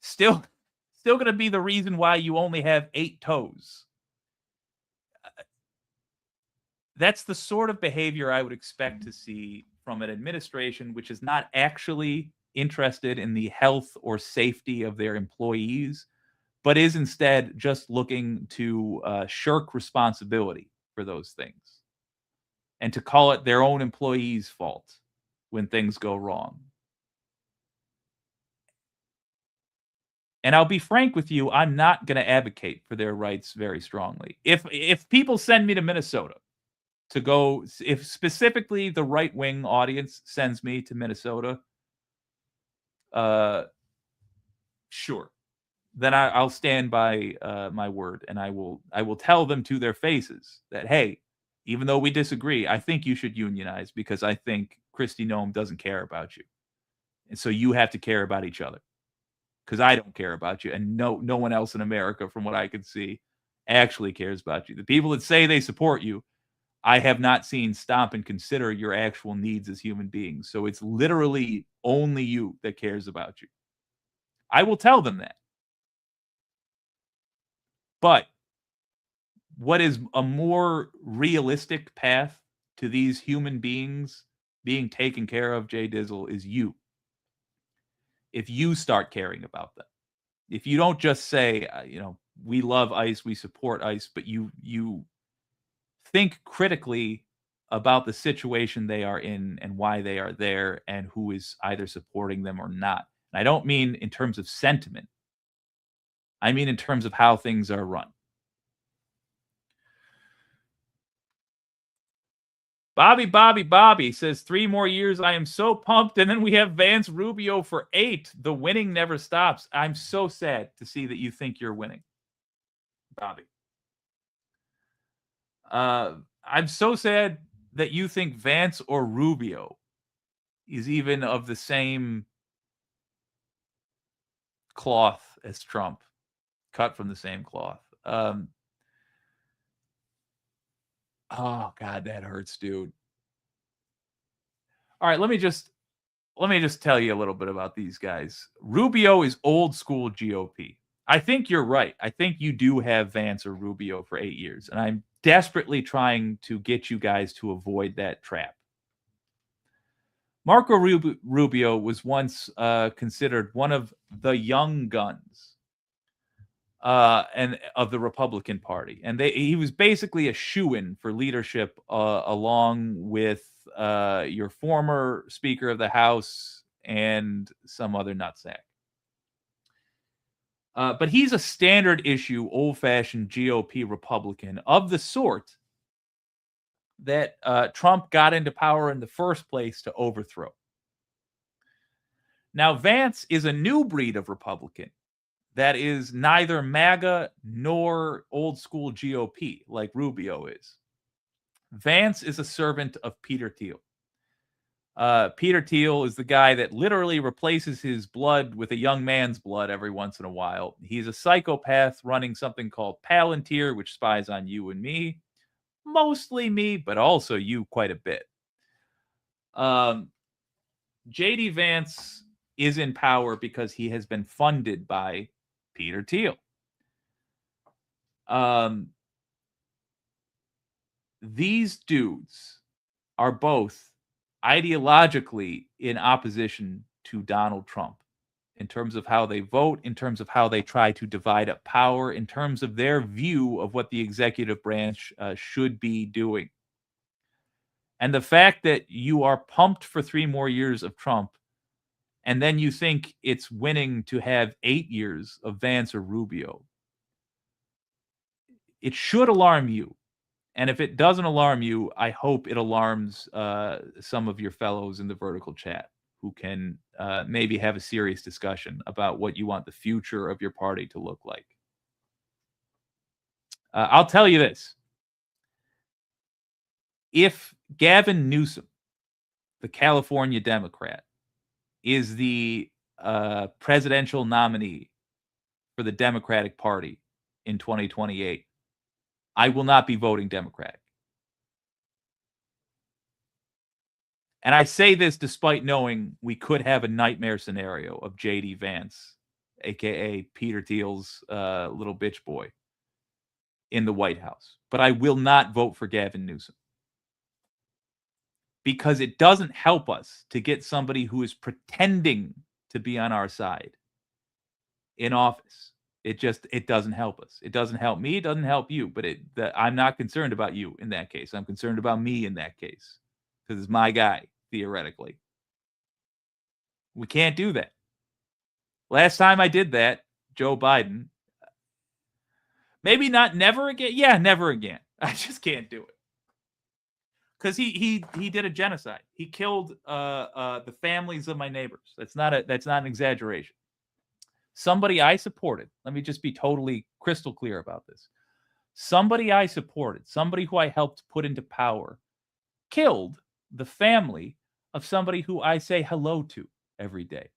Still gonna be the reason why you only have 8 toes. That's the sort of behavior I would expect to see from an administration which is not actually interested in the health or safety of their employees, but is instead just looking to shirk responsibility for those things and to call it their own employees' fault when things go wrong. And I'll be frank with you, I'm not going to advocate for their rights very strongly. If people send me to Minnesota to go, if specifically the right-wing audience sends me to Minnesota, sure, then I'll stand by my word, and I will tell them to their faces that, hey, even though we disagree, I think you should unionize because I think Kristi Noem doesn't care about you, and so you have to care about each other because I don't care about you, and no one else in America, from what I can see, actually cares about you. The people that say they support you, I have not seen stop and consider your actual needs as human beings. So it's literally only you that cares about you. I will tell them that. But what is a more realistic path to these human beings being taken care of, Jay Dizzle, is you. If you start caring about them. If you don't just say, we love ICE, we support ICE, but you think critically about the situation they are in and why they are there and who is either supporting them or not. And I don't mean in terms of sentiment. I mean in terms of how things are run. Bobby says 3 more years. I am so pumped. And then we have Vance Rubio for 8. The winning never stops. I'm so sad to see that you think you're winning. Bobby. I'm so sad that you think Vance or Rubio is even of the same cloth as Trump, cut from the same cloth. Oh God, that hurts, dude. All right, let me just tell you a little bit about these guys. Rubio is old school GOP. I think you're right. I think you do have Vance or Rubio for 8 years, and I'm desperately trying to get you guys to avoid that trap. Marco Rubio was once considered one of the young guns and of the Republican Party, and he was basically a shoo-in for leadership, along with your former Speaker of the House and some other nutsack. But he's a standard issue, old-fashioned GOP Republican of the sort that Trump got into power in the first place to overthrow. Now, Vance is a new breed of Republican that is neither MAGA nor old school GOP like Rubio is. Vance is a servant of Peter Thiel. Peter Thiel is the guy that literally replaces his blood with a young man's blood every once in a while. He's a psychopath running something called Palantir, which spies on you and me. Mostly me, but also you quite a bit. J.D. Vance is in power because he has been funded by Peter Thiel. These dudes are both ideologically in opposition to Donald Trump in terms of how they vote, in terms of how they try to divide up power, in terms of their view of what the executive branch should be doing. And the fact that you are pumped for 3 more years of Trump, and then you think it's winning to have 8 years of Vance or Rubio, it should alarm you. And if it doesn't alarm you, I hope it alarms some of your fellows in the vertical chat who can maybe have a serious discussion about what you want the future of your party to look like. I'll tell you this. If Gavin Newsom, the California Democrat, is the presidential nominee for the Democratic Party in 2028, I will not be voting Democratic. And I say this despite knowing we could have a nightmare scenario of J.D. Vance, a.k.a. Peter Thiel's little bitch boy, in the White House. But I will not vote for Gavin Newsom. Because it doesn't help us to get somebody who is pretending to be on our side in office. It doesn't help us. It doesn't help me. It doesn't help you. But I'm not concerned about you in that case. I'm concerned about me in that case. Because it's my guy, theoretically. We can't do that. Last time I did that, Joe Biden, maybe not never again. Yeah, never again. I just can't do it. Because he did a genocide. He killed the families of my neighbors. That's not an exaggeration. Somebody I supported. Let me just be totally crystal clear about this. Somebody I supported, somebody who I helped put into power, killed the family of somebody who I say hello to every day.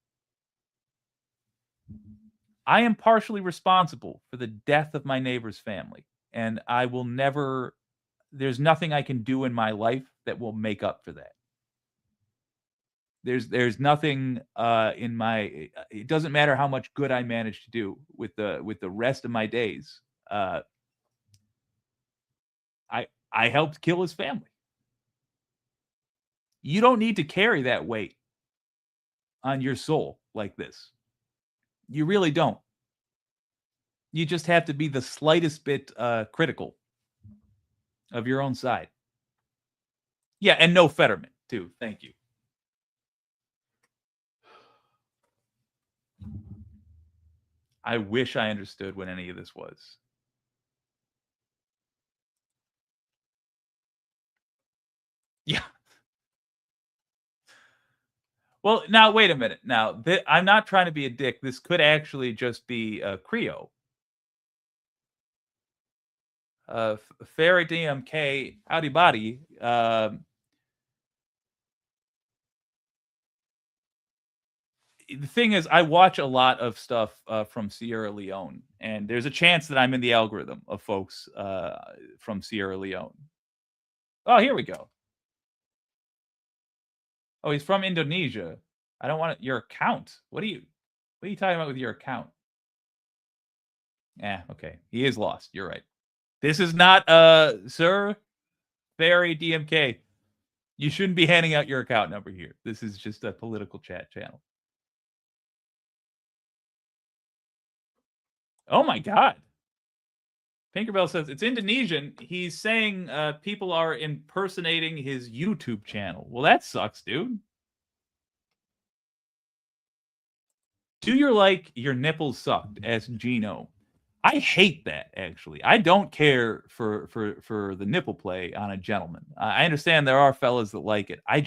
I am partially responsible for the death of my neighbor's family, and I will never. There's nothing I can do in my life that will make up for that. There's nothing in my. It doesn't matter how much good I manage to do with the rest of my days. I helped kill his family. You don't need to carry that weight on your soul like this. You really don't. You just have to be the slightest bit critical of your own side. Yeah, and no Fetterman, too. Thank you. I wish I understood what any of this was. Yeah. Well, now, wait a minute. Now, I'm not trying to be a dick. This could actually just be Creo. Fairy DMK, howdy body. The thing is, I watch a lot of stuff from Sierra Leone, and there's a chance that I'm in the algorithm of folks from Sierra Leone. Oh, here we go. Oh, he's from Indonesia. I don't want your account. What are you talking about with your account? Yeah, okay. He is lost. You're right. This is not sir, Fairy DMK. You shouldn't be handing out your account number here. This is just a political chat channel. Oh my god. Tinkerbell says it's Indonesian. He's saying people are impersonating his YouTube channel. Well, that sucks, dude. Do your nipples sucked? Asked Gino. I hate that, actually. I don't care for the nipple play on a gentleman. I understand there are fellas that like it. I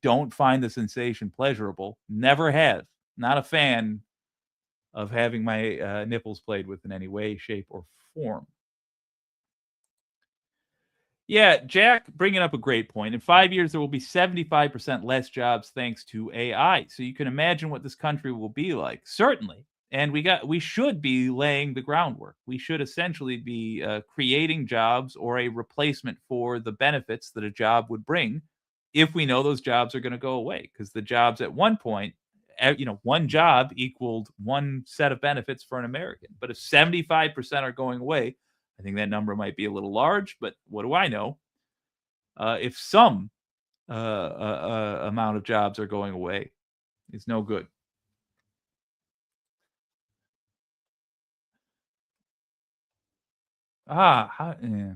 don't find the sensation pleasurable. Never have. Not a fan of having my nipples played with in any way, shape, or form. Yeah, Jack bringing up a great point. In 5 years, there will be 75% less jobs thanks to AI. So you can imagine what this country will be like. Certainly. And we should be laying the groundwork. We should essentially be creating jobs or a replacement for the benefits that a job would bring if we know those jobs are going to go away. Because the jobs at one point, one job equaled one set of benefits for an American. But if 75% are going away, I think that number might be a little large, but what do I know? If some amount of jobs are going away, it's no good. Yeah.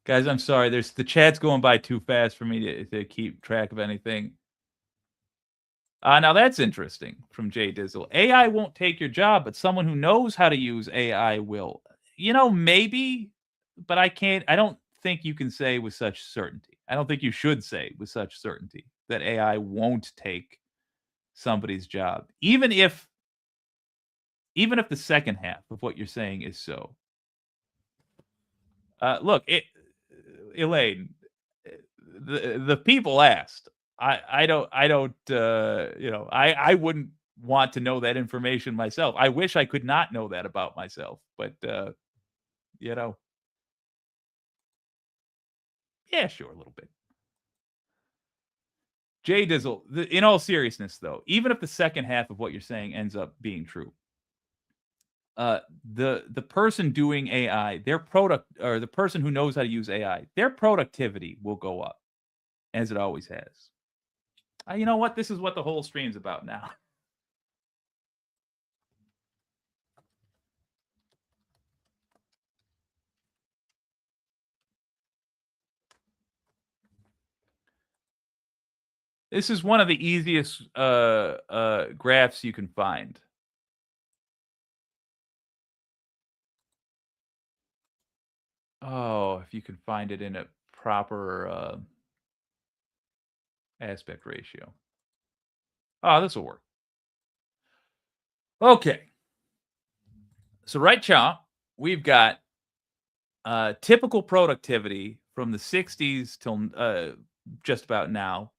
Guys, I'm sorry. The chat's going by too fast for me to keep track of anything. Now that's interesting from Jay Dizzle. AI won't take your job, but someone who knows how to use AI will. Maybe, but I don't think you can say with such certainty. I don't think you should say with such certainty that AI won't take somebody's job, even if the second half of what you're saying is so. Look, Elaine, the people asked. I wouldn't want to know that information myself. I wish I could not know that about myself, but yeah, sure, a little bit. Jay Dizzle, in all seriousness, though, even if the second half of what you're saying ends up being true, the person doing AI, their product, or the person who knows how to use AI, their productivity will go up, as it always has. You know what? This is what the whole stream's about now. This is one of the easiest graphs you can find. Oh, if you can find it in a proper aspect ratio. Oh, this will work. Okay. So right now, we've got typical productivity from the 60s till just about now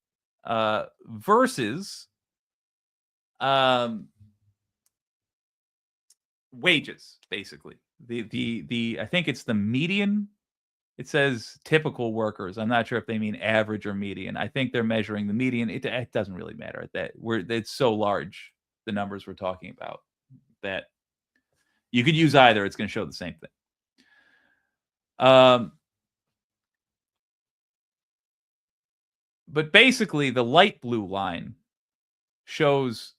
versus wages, basically. The I think it's the median. It says typical workers. I'm not sure if they mean average or median. I think they're measuring the median. It doesn't really matter at it's so large, the numbers we're talking about, that you could use either. It's going to show the same thing. But basically, the light blue line shows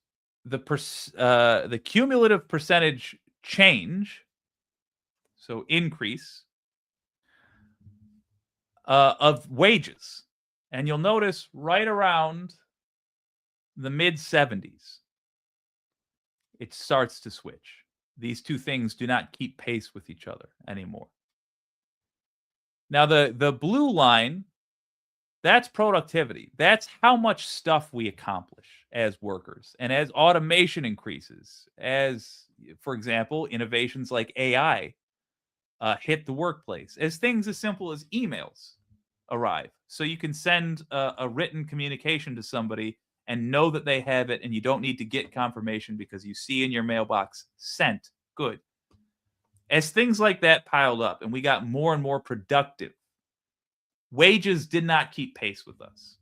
the cumulative percentage change, so increase, of wages. And you'll notice right around the mid-70s, it starts to switch. These two things do not keep pace with each other anymore. Now, the blue line That's productivity. That's how much stuff we accomplish as workers. And as automation increases, as, for example, innovations like AI hit the workplace, as things as simple as emails arrive. So you can send a written communication to somebody and know that they have it, and you don't need to get confirmation because you see in your mailbox, sent, good. As things like that piled up and we got more and more productive, wages did not keep pace with us.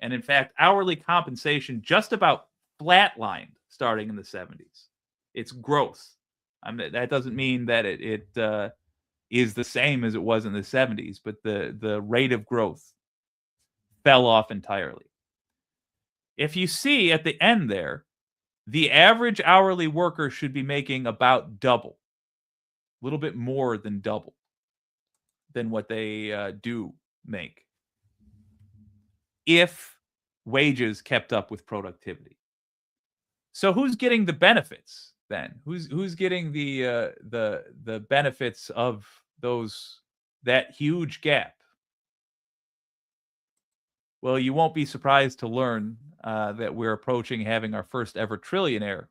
And in fact, hourly compensation just about flatlined starting in the 70s. It's growth. That doesn't mean that it is the same as it was in the 70s, but the rate of growth fell off entirely. If you see at the end there, the average hourly worker should be making about double, a little bit more than double than what they do make, if wages kept up with productivity. So who's getting the benefits then? Who's getting the benefits of that huge gap? Well, you won't be surprised to learn that we're approaching having our first ever trillionaire.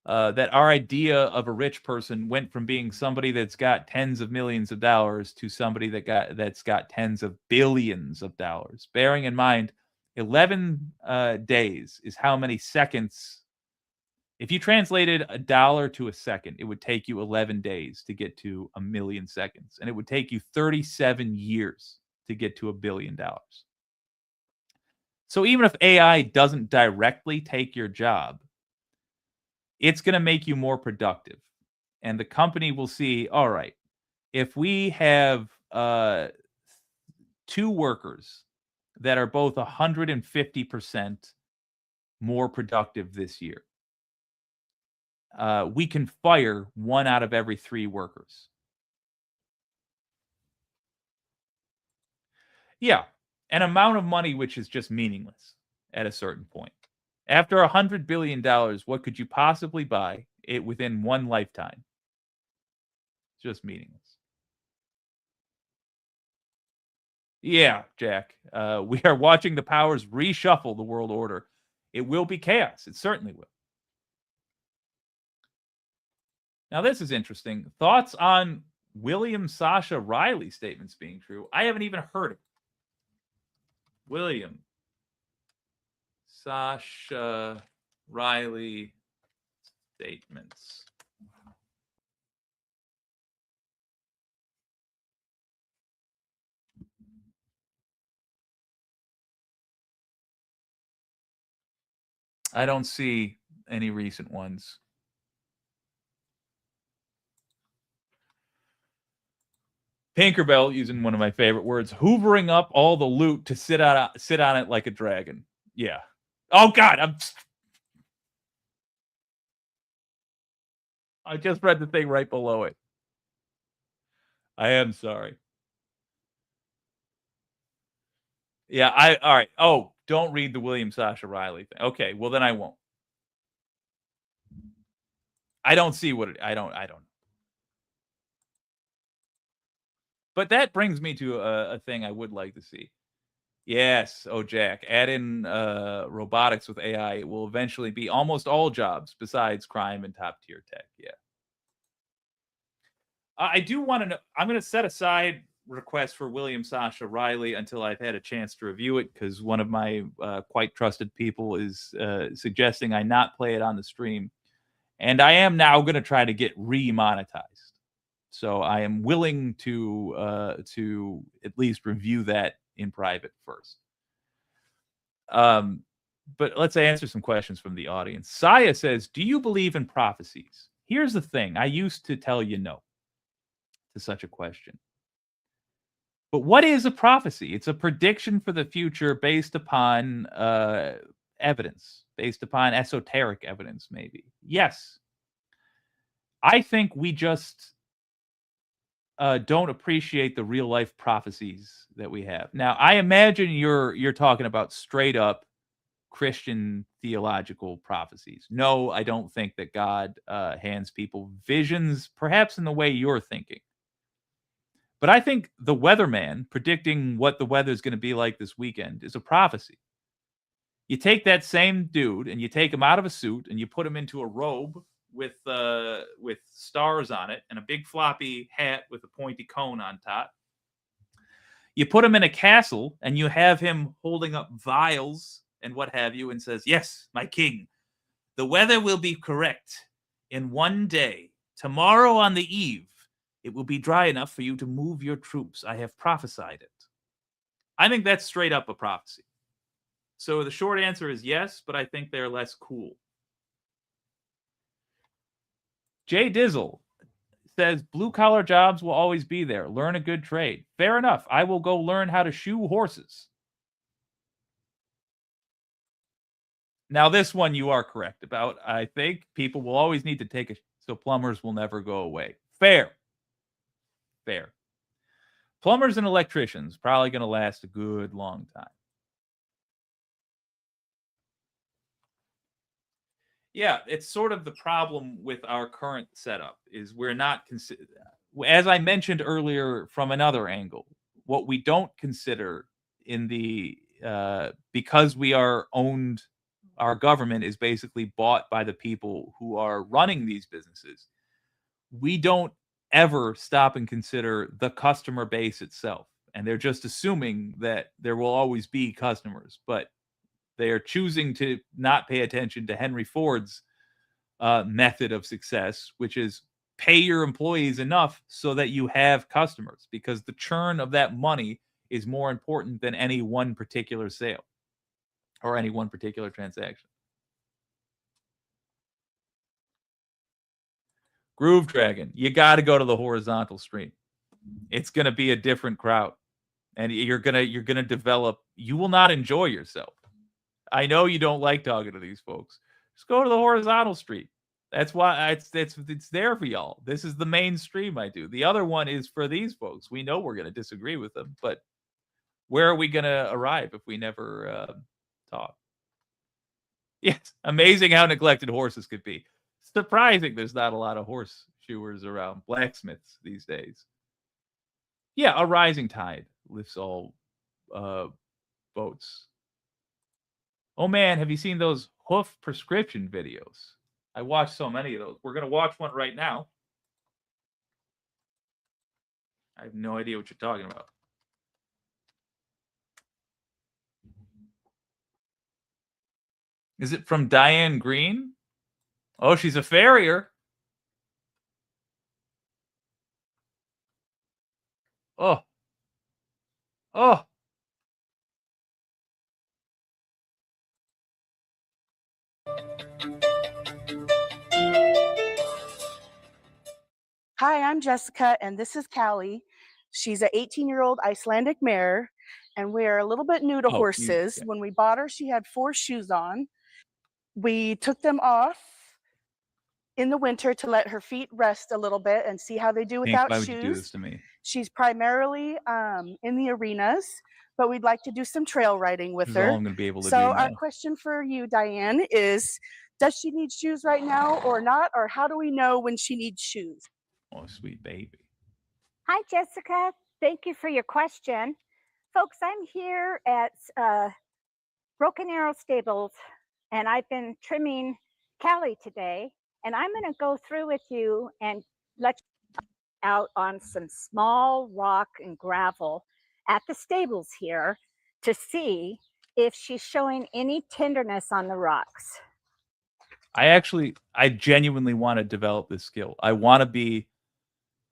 That our idea of a rich person went from being somebody that's got tens of millions of dollars to somebody that's got tens of billions of dollars. Bearing in mind, 11 days is how many seconds. If you translated a dollar to a second, it would take you 11 days to get to a million seconds, and it would take you 37 years to get to $1 billion. So even if AI doesn't directly take your job, it's going to make you more productive. And the company will see, all right, if we have 2 workers that are both 150% more productive this year, we can fire 1 out of every 3 workers. Yeah, an amount of money which is just meaningless at a certain point. After $100 billion, what could you possibly buy it within one lifetime? Just meaningless. Yeah, Jack. We are watching the powers reshuffle the world order. It will be chaos. It certainly will. Now, this is interesting. Thoughts on William Sasha Riley statements being true? I haven't even heard it. William Sasha Riley statements. I don't see any recent ones. Tinkerbell, using one of my favorite words, hoovering up all the loot to sit on it like a dragon. Yeah. Oh God, I just read the thing right below it. I am sorry. Yeah, all right. Oh, don't read the William Sasha Riley thing. Okay, well then I won't. I don't see what I don't. But that brings me to a thing I would like to see. Yes. Oh, Jack, add in robotics with AI. It will eventually be almost all jobs besides crime and top tier tech. Yeah. I do want to know. I'm going to set aside requests for William Sasha Riley until I've had a chance to review it, because one of my quite trusted people is suggesting I not play it on the stream. And I am now going to try to get remonetized. So I am willing to at least review that in private first. But let's answer some questions from the audience. Saya says, do you believe in prophecies? Here's the thing. I used to tell you no to such a question. But what is a prophecy? It's a prediction for the future based upon evidence, based upon esoteric evidence, maybe. Yes. I think we just don't appreciate the real life prophecies that we have. Now, I imagine you're talking about straight up Christian theological prophecies. No, I don't think that God hands people visions, perhaps in the way you're thinking. But I think the weatherman predicting what the weather's going to be like this weekend is a prophecy. You take that same dude and you take him out of a suit and you put him into a robe with stars on it and a big floppy hat with a pointy cone on top. You put him in a castle and you have him holding up vials and what have you and says, "Yes, my king, the weather will be correct in one day. Tomorrow on the eve, it will be dry enough for you to move your troops. I have prophesied it." I think that's straight up a prophecy. So the short answer is yes, but I think they're less cool. Jay Dizzle says blue collar jobs will always be there. Learn a good trade. Fair enough. I will go learn how to shoe horses. Now, this one you are correct about. I think people will always need to take so plumbers will never go away. Fair. Plumbers and electricians probably going to last a good long time. Yeah, it's sort of the problem with our current setup is we're not as I mentioned earlier from another angle, what we don't consider in the because we are owned, our government is basically bought by the people who are running these businesses. We don't ever stop and consider the customer base itself. And they're just assuming that there will always be customers, but they are choosing to not pay attention to Henry Ford's method of success, which is pay your employees enough so that you have customers, because the churn of that money is more important than any one particular sale or any one particular transaction. Groove Dragon, you got to go to the horizontal stream. It's going to be a different crowd, and you're gonna develop. You will not enjoy yourself. I know you don't like talking to these folks. Just go to the horizontal stream. That's why it's there for y'all. This is the mainstream I do. The other one is for these folks. We know we're going to disagree with them, but where are we going to arrive if we never talk? Yes, amazing how neglected horses could be. Surprising there's not a lot of horse shoers around, blacksmiths these days. Yeah, a rising tide lifts all boats. Oh man, have you seen those hoof prescription videos? I watched so many of those. We're going to watch one right now. I have no idea what you're talking about. Is it from Diane Green? Oh, she's a farrier. Oh. Hi, I'm Jessica, and this is Callie. She's an 18-year-old Icelandic mare, and we're a little bit new to horses. Yeah. When we bought her, she had 4 shoes on. We took them off in the winter to let her feet rest a little bit and see how they do without Why shoes. would you do this to me? She's primarily in the arenas, but we'd like to do some trail riding with This is her. all I'm going to be able to do So now. our question for you, Diane, is does she need shoes right now or not? Or how do we know when she needs shoes? Oh, sweet baby. Hi, Jessica. Thank you for your question. Folks, I'm here at Broken Arrow Stables, and I've been trimming Callie today, and I'm going to go through with you and let you out on some small rock and gravel at the stables here to see if she's showing any tenderness on the rocks. I genuinely want to develop this skill. I want to be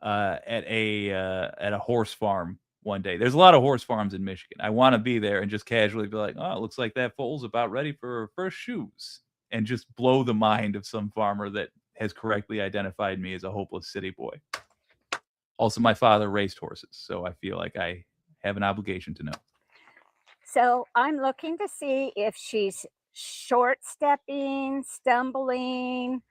at a horse farm one day. There's a lot of horse farms in Michigan. I want to be there and just casually be like, oh, it looks like that foal's about ready for her first shoes, and just blow the mind of some farmer that has correctly identified me as a hopeless city boy. Also, my father raced horses, so I feel like I have an obligation to know. So I'm looking to see if she's short stepping, stumbling,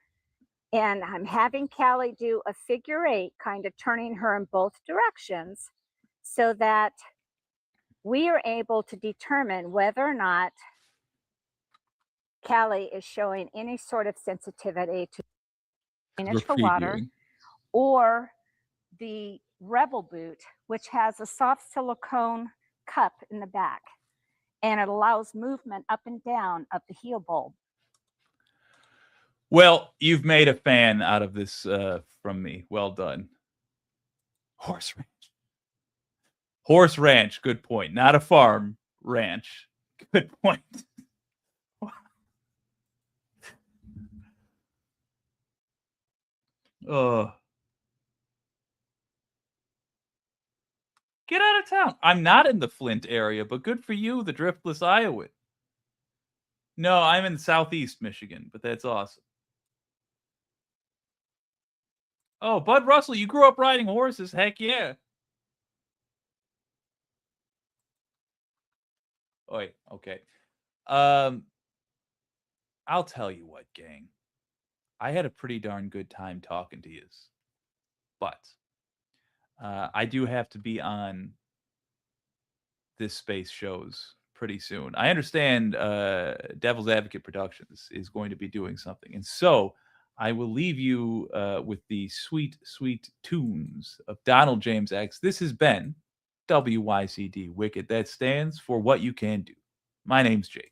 and I'm having Callie do a figure 8, kind of turning her in both directions so that we are able to determine whether or not Callie is showing any sort of sensitivity to drainage for water or the Rebel boot, which has a soft silicone cup in the back, and it allows movement up and down of the heel bulb. Well, you've made a fan out of this from me. Well done. Horse ranch. Horse ranch. Good point. Not a farm ranch. Good point. Get out of town. I'm not in the Flint area, but good for you, the driftless Iowan. No, I'm in southeast Michigan, but that's awesome. Oh, Bud Russell, you grew up riding horses. Heck yeah. Oh, wait, okay. I'll tell you what, gang. I had a pretty darn good time talking to you. But I do have to be on this space shows pretty soon. I understand Devil's Advocate Productions is going to be doing something. And so I will leave you with the sweet, sweet tunes of Donald James X. This has been WYCD Wicked. That stands for What You Can Do. My name's Jake.